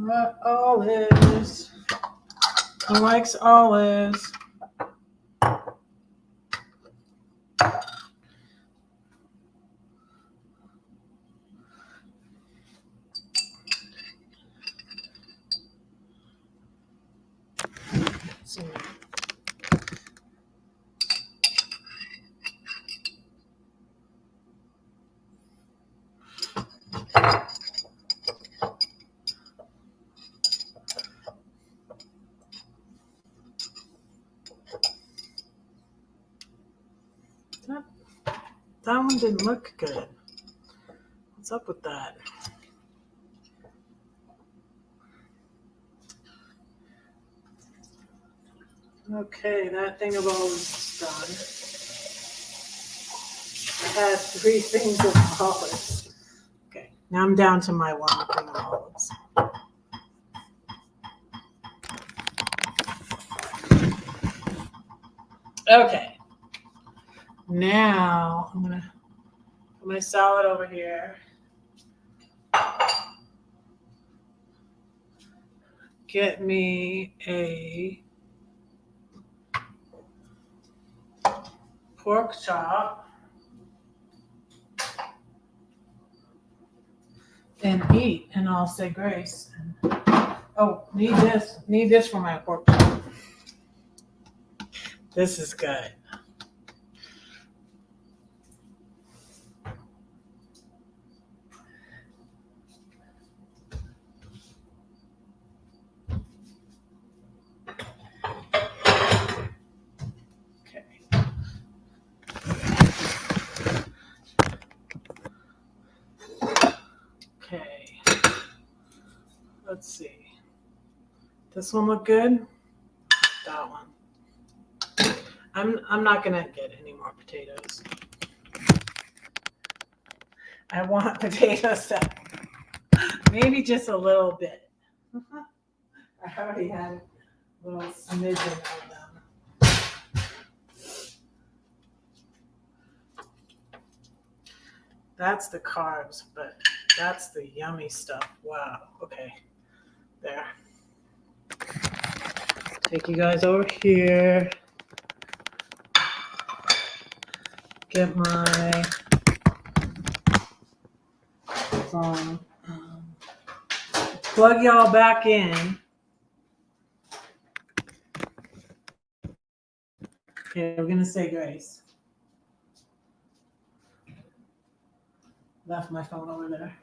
Got olives. Who likes olives? So, that one didn't look good. What's up with that? Okay, that thing of olives is done. I had 3 things of olives. Okay, now I'm down to my 1 thing of olives. Okay, now I'm gonna put my salad over here. Get me a pork chop and eat, and I'll say grace. Oh, need this for my pork chop. This is good. Let's see. This one look good? That one. I'm not gonna get any more potatoes. I want potatoes that maybe just a little bit. I already had a little smidgen of them. That's the carbs, but that's the yummy stuff. Wow. Okay. There. Take you guys over here. Get my phone. Plug y'all back in. Okay, we're gonna say grace. Left my phone over there.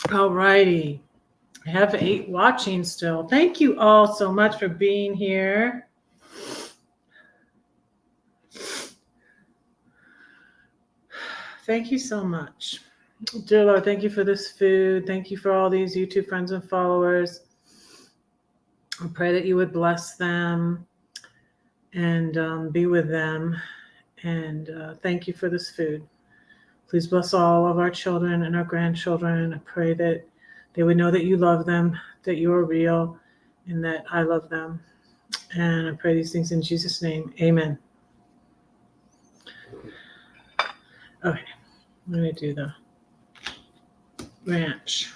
Alrighty. I have 8 watching still. Thank you all so much for being here. Thank you so much. Dear Lord, thank you for this food. Thank you for all these YouTube friends and followers. I pray that you would bless them and be with them. And thank you for this food. Please bless all of our children and our grandchildren. I pray that they would know that you love them, that you are real, and that I love them. And I pray these things in Jesus' name. Amen. Okay, I'm going to do the ranch.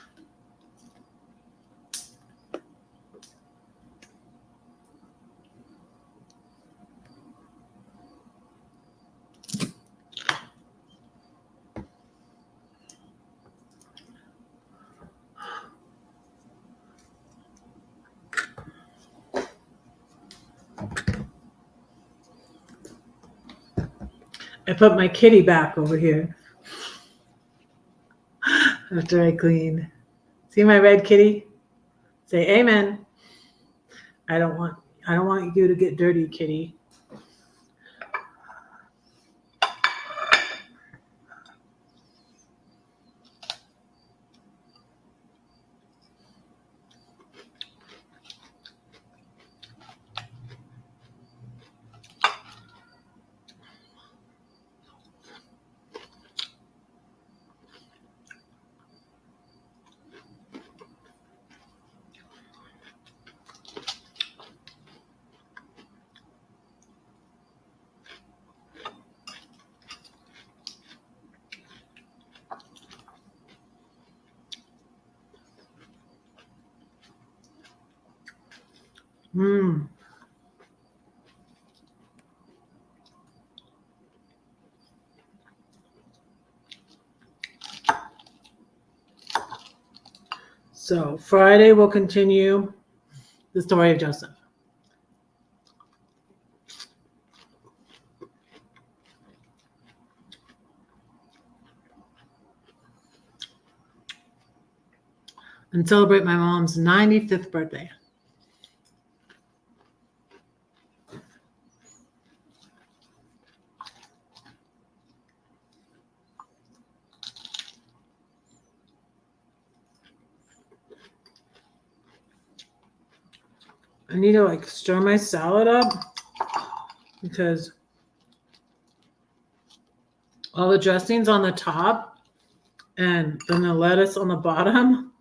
I put my kitty back over here after I cleaned. See my red kitty? Say amen. I don't want you to get dirty, kitty. Mmm. So Friday we'll continue the story of Joseph. And celebrate my mom's 95th birthday. I need to stir my salad up because all the dressing's on the top and then the lettuce on the bottom.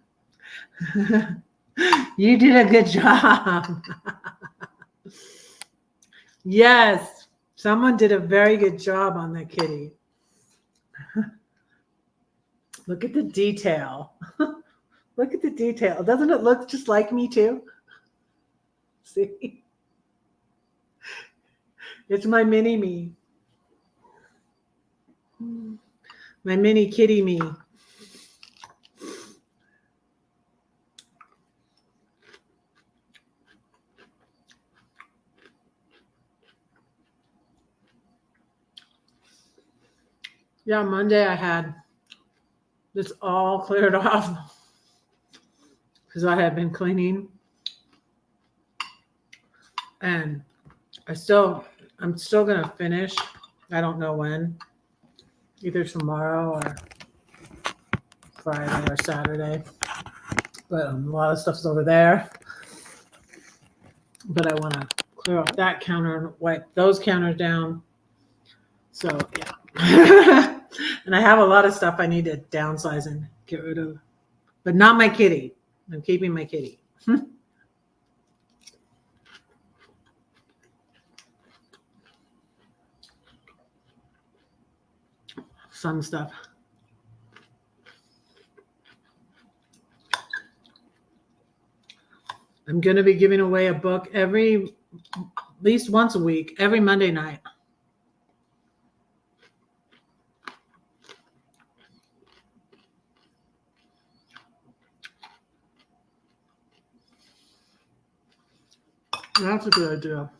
You did a good job. Yes, someone did a very good job on that kitty. Look at the detail. Look at the detail. Doesn't it look just like me too? See? It's my mini me. My mini kitty me. Yeah, Monday I had this all cleared off because I had been cleaning. And I'm still going to finish. I don't know when. either tomorrow or Friday or Saturday. But a lot of stuff's over there. But I want to clear off that counter and wipe those counters down. So, yeah. And I have a lot of stuff I need to downsize and get rid of. But not my kitty. I'm keeping my kitty. Some stuff. I'm going to be giving away a book at least once a week, every Monday night. That's a good idea.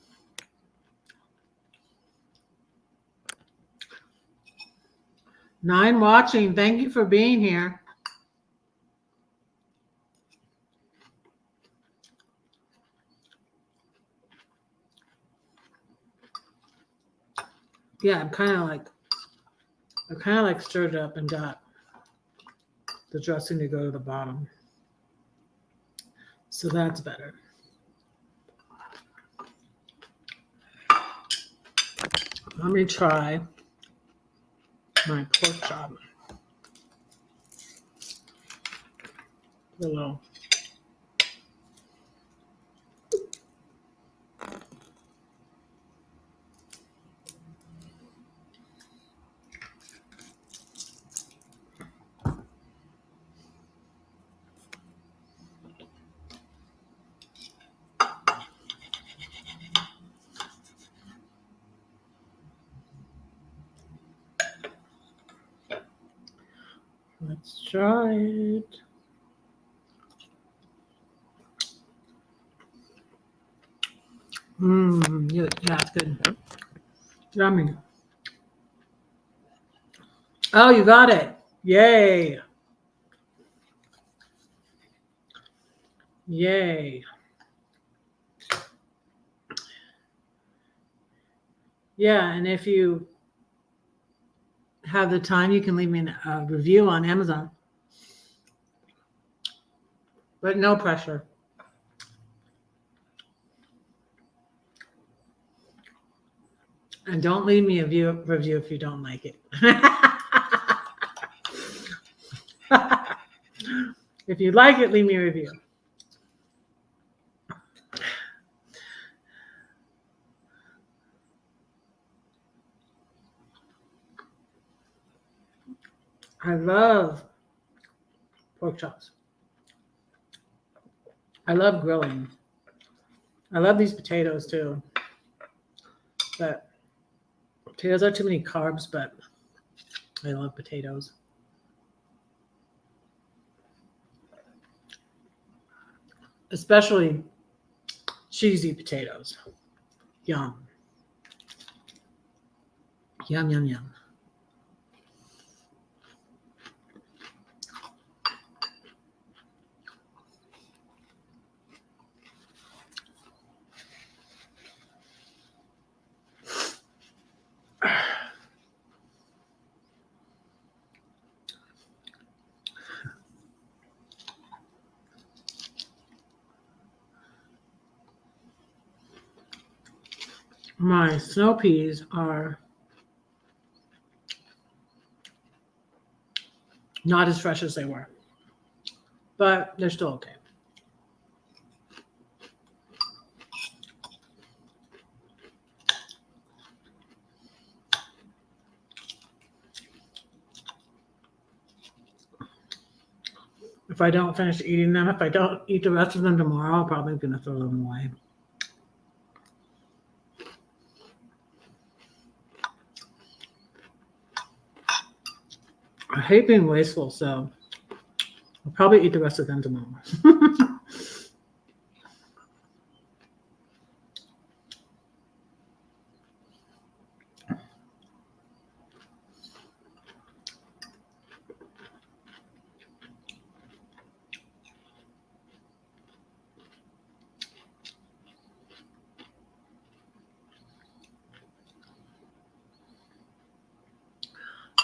Nine watching. Thank you for being here. Yeah, I kind of like stirred it up and got the dressing to go to the bottom. So that's better. Let me try my pork chop. A little. Let's try it. Yeah, it's good. Yummy. Oh, you got it. Yay. Yay. Yeah, and if you have the time, you can leave me a review on Amazon. But no pressure. And don't leave me a review if you don't like it. If you like it, leave me a review. I love pork chops. I love grilling. I love these potatoes too. But potatoes are too many carbs, but I love potatoes. Especially cheesy potatoes. Yum. Yum, yum, yum. My snow peas are not as fresh as they were, but they're still okay. If I don't finish eating them, if I don't eat the rest of them tomorrow, I'm probably going to throw them away. I hate being wasteful, so I'll probably eat the rest of them tomorrow.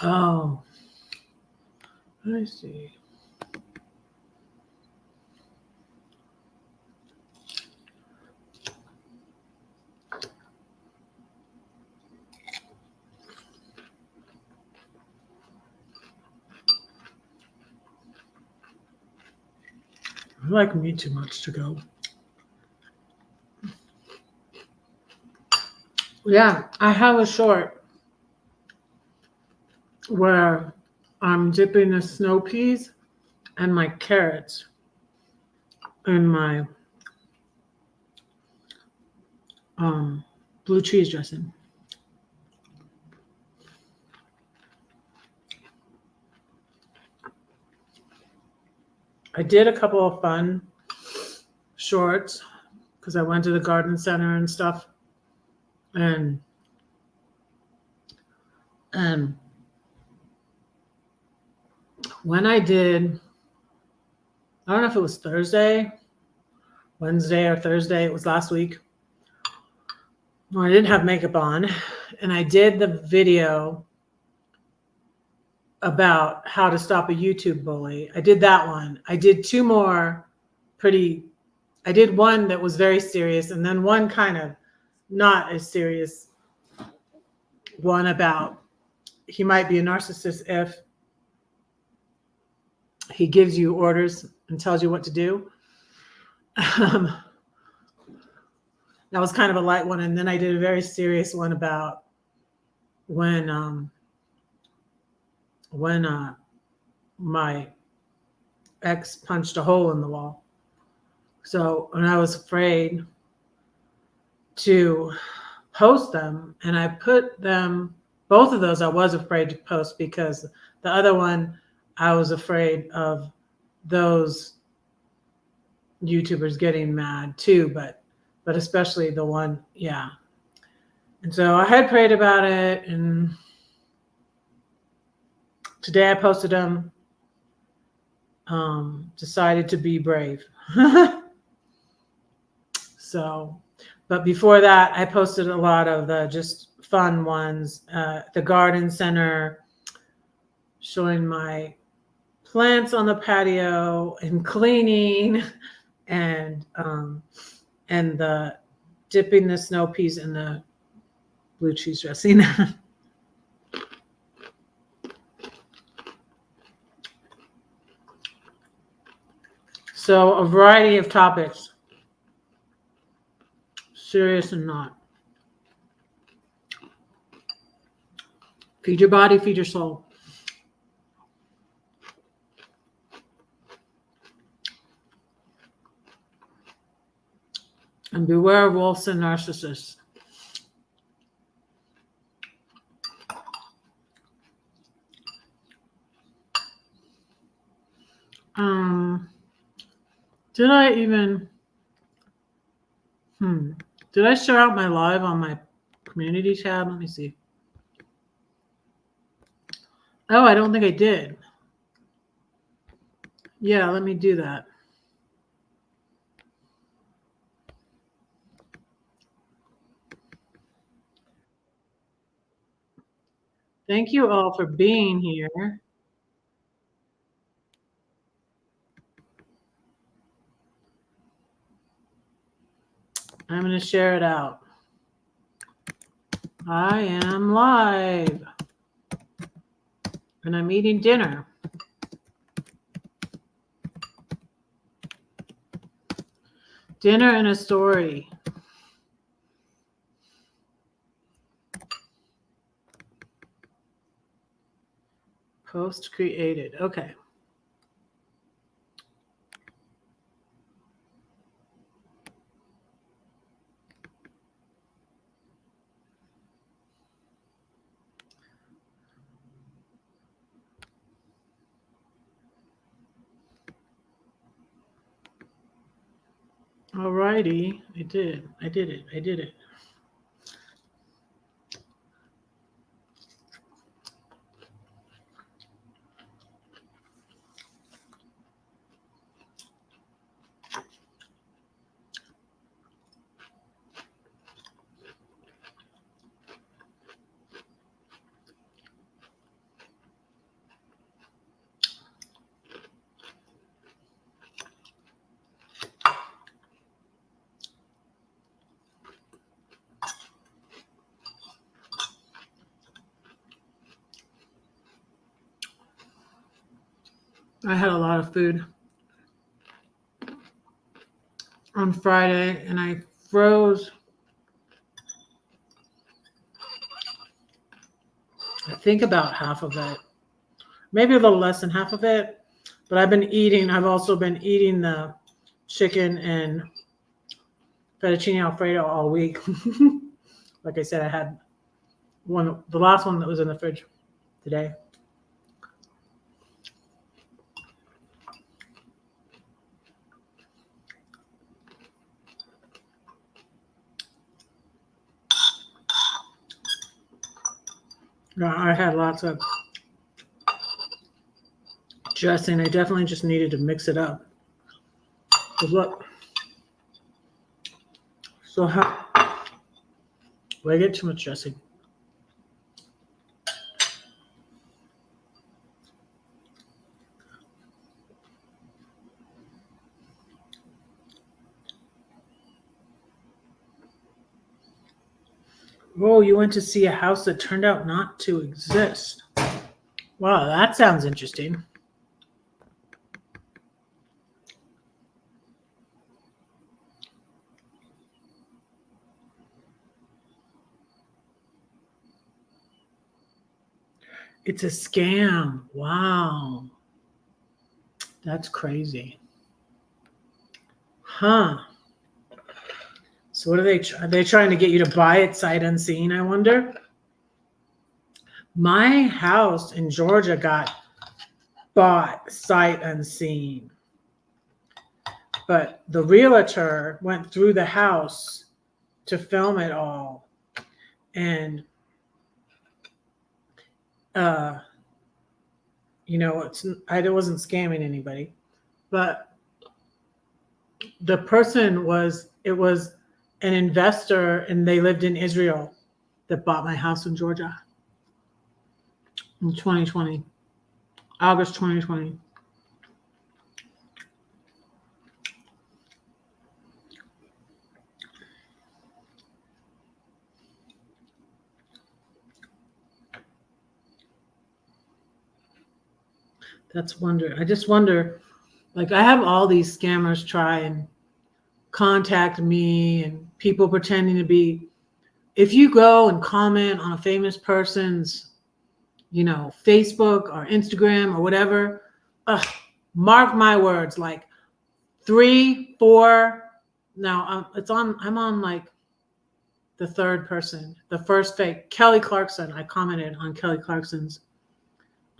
Oh, I see. I like me too much to go. Yeah, I have a short where I'm dipping the snow peas and my carrots in my blue cheese dressing. I did a couple of fun shorts because I went to the garden center and stuff. And and when I did, I don't know if it was Thursday, Wednesday or Thursday, it was last week. Well, I didn't have makeup on, and I did the video about how to stop a YouTube bully. I did that one. I did two more pretty, I did one that was very serious, and then one kind of not as serious one about he might be a narcissist if he gives you orders and tells you what to do. That was kind of a light one. And then I did a very serious one about when my ex punched a hole in the wall. So, and I was afraid to post them, and I put them, both of those I was afraid to post because the other one I was afraid of those YouTubers getting mad too, but especially the one, yeah. And so I had prayed about it, and today I posted them. Decided to be brave. So, but before that, I posted a lot of the just fun ones. The garden center, showing my plants on the patio and cleaning, and the dipping the snow peas in the blue cheese dressing. So a variety of topics, serious and not. Feed your body, feed your soul. And beware of wolves and narcissists. Did I even, did I share out my live on my community tab? Let me see. Oh, I don't think I did. Yeah, let me do that. Thank you all for being here. I'm going to share it out. I am live. And I'm eating dinner. Dinner and a story. Post created. Okay. All righty. I did it. I had a lot of food on Friday and I froze, I think about half of it, maybe a little less than half of it. But I've also been eating the chicken and fettuccine Alfredo all week. Like I said, I had the last one that was in the fridge today. I had lots of dressing. I definitely just needed to mix it up. But look, so how? Well, I get too much dressing. Oh, you went to see a house that turned out not to exist. Wow, that sounds interesting. It's a scam. Wow. That's crazy. Huh. So what are they trying to get you to buy it sight unseen, I wonder? My house in Georgia got bought sight unseen. But the realtor went through the house to film it all. And I wasn't scamming anybody, but the person was an investor and they lived in Israel that bought my house in Georgia in 2020, August 2020. I just wonder, like I have all these scammers try and contact me and people pretending to be, if you go and comment on a famous person's, Facebook or Instagram or whatever, mark my words, like 3, 4. Now I'm on like the third person, the first fake, Kelly Clarkson. I commented on Kelly Clarkson's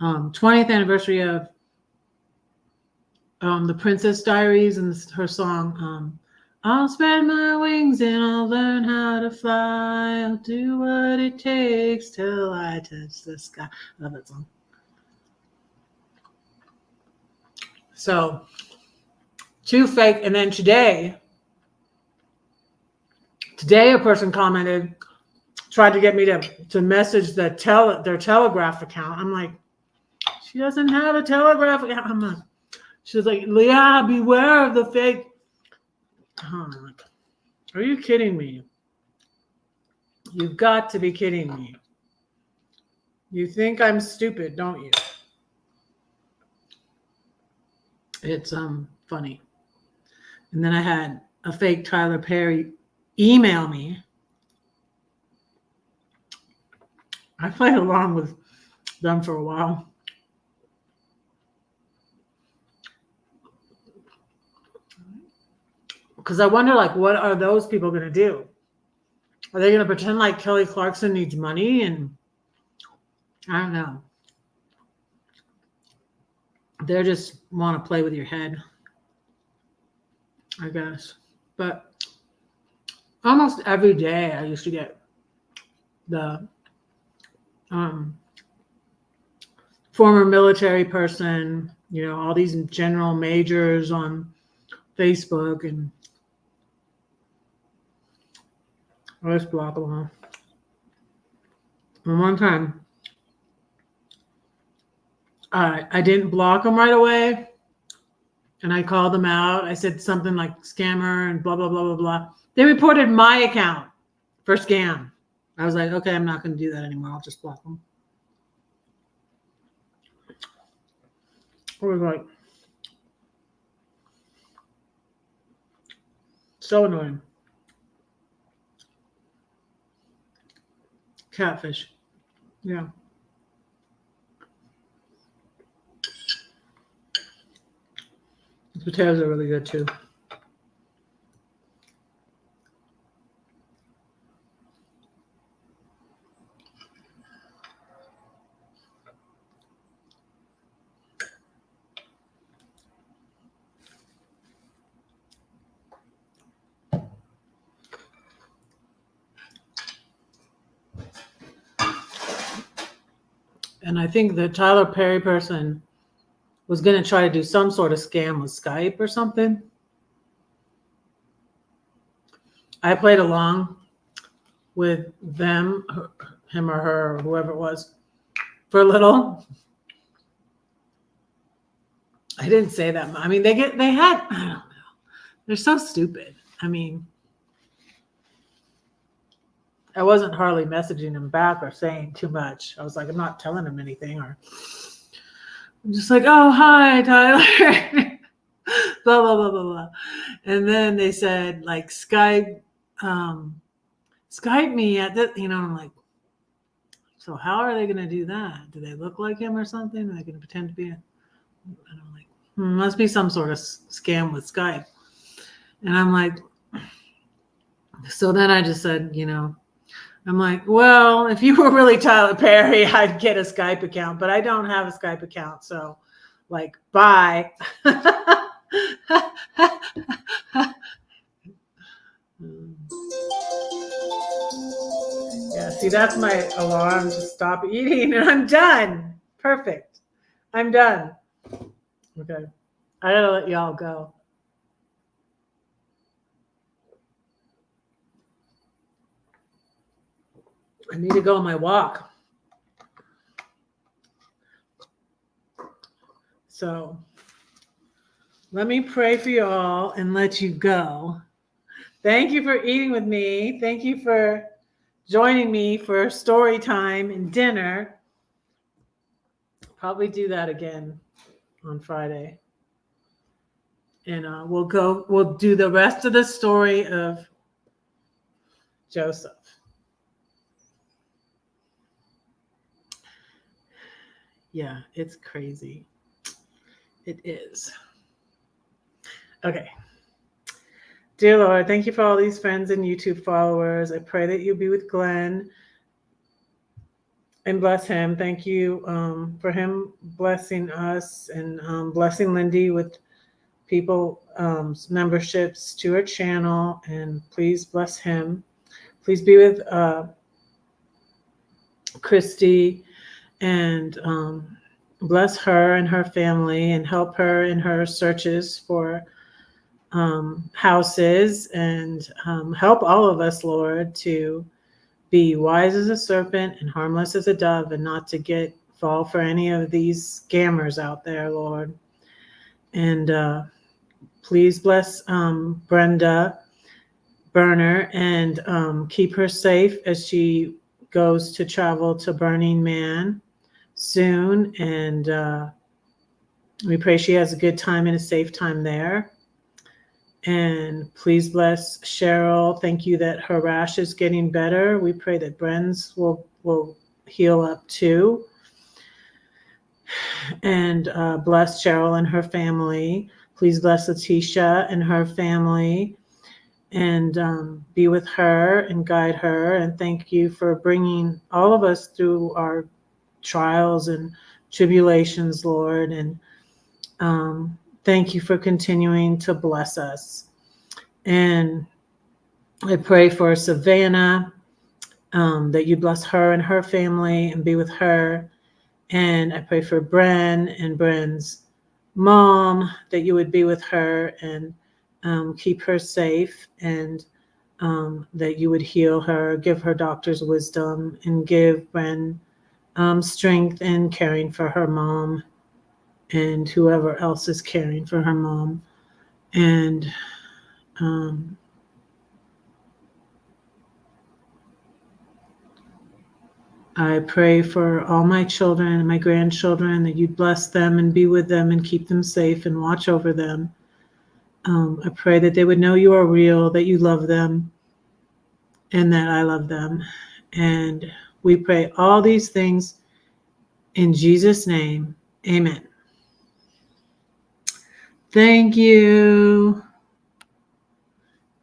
20th anniversary of the Princess Diaries and her song, I'll spread my wings and I'll learn how to fly. I'll do what it takes till I touch the sky. I love that song. So, too fake. And then today a person commented, tried to get me to message their Telegraph account. I'm like, she doesn't have a Telegraph account. She was like, Leah, beware of the fake. Are you kidding me? You've got to be kidding me. You think I'm stupid, don't you? It's funny. And then I had a fake Tyler Perry email me. I played along with them for a while. Because I wonder, like, what are those people going to do? Are they going to pretend like Kelly Clarkson needs money? And I don't know. They just want to play with your head, I guess. But almost every day I used to get the former military person, all these general majors on Facebook, and I just block them all. And one time, I didn't block them right away, and I called them out. I said something like scammer and blah, blah, blah, blah, blah. They reported my account for scam. I was like, okay, I'm not going to do that anymore. I'll just block them. I was like, So annoying. Catfish. Yeah. The potatoes are really good too. And I think the Tyler Perry person was going to try to do some sort of scam with Skype or something. I played along with them, him or her, or whoever it was, for a little. I didn't say that. I mean, they had, I don't know. They're so stupid. I mean, I wasn't hardly messaging him back or saying too much. I was like, I'm not telling him anything, or I'm just like, oh, hi, Tyler. Blah, blah, blah, blah, blah. And then they said, like, Skype me at that, I'm like, so how are they going to do that? Do they look like him or something? Are they going to pretend to be and I'm like, must be some sort of scam with Skype. And I'm like, so then I just said, I'm like, well, if you were really Tyler Perry, I'd get a Skype account, but I don't have a Skype account. So, like, bye. Yeah, see, that's my alarm to stop eating, and I'm done. Perfect. I'm done. Okay. I gotta let y'all go. I need to go on my walk. So let me pray for you all and let you go. Thank you for eating with me. Thank you for joining me for story time and dinner. Probably do that again on Friday. And we'll do the rest of the story of Joseph. Yeah, it's crazy. It is. Okay. Dear Lord, thank you for all these friends and YouTube followers. I pray that you be with Glenn and bless him. Thank you for him blessing us and blessing Lindy with people memberships to her channel. And please bless him. Please be with Christy and bless her and her family and help her in her searches for houses and help all of us, Lord, to be wise as a serpent and harmless as a dove and not to fall for any of these scammers out there, Lord. And please bless Brenda Burner and keep her safe as she goes to travel to Burning Man soon. And we pray she has a good time and a safe time there. And please bless Cheryl. Thank you that her rash is getting better. We pray that Bren's will heal up too. And bless Cheryl and her family. Please bless Letitia and her family. And be with her and guide her. And thank you for bringing all of us through our trials and tribulations, Lord. And thank you for continuing to bless us. And I pray for Savannah, that you bless her and her family and be with her. And I pray for Bren and Bren's mom, that you would be with her and keep her safe, and that you would heal her, give her doctor's wisdom, and give Bren strength in caring for her mom and whoever else is caring for her mom. And I pray for all my children and my grandchildren, that you'd bless them and be with them and keep them safe and watch over them. I pray that they would know you are real, that you love them, and that I love them. And we pray all these things in Jesus' name. Amen. Thank you.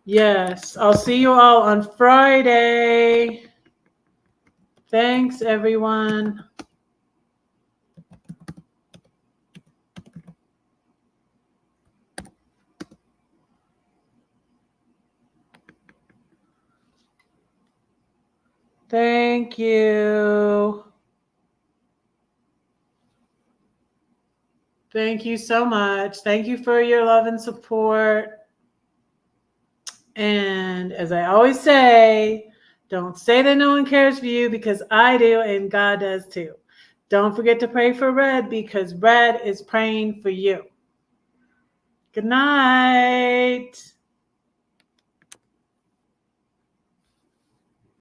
Yes, I'll see you all on Friday. Thanks, everyone. Thank you. Thank you so much. Thank you for your love and support. And as I always say, don't say that no one cares for you, because I do and God does too. Don't forget to pray for Red, because Red is praying for you. Good night.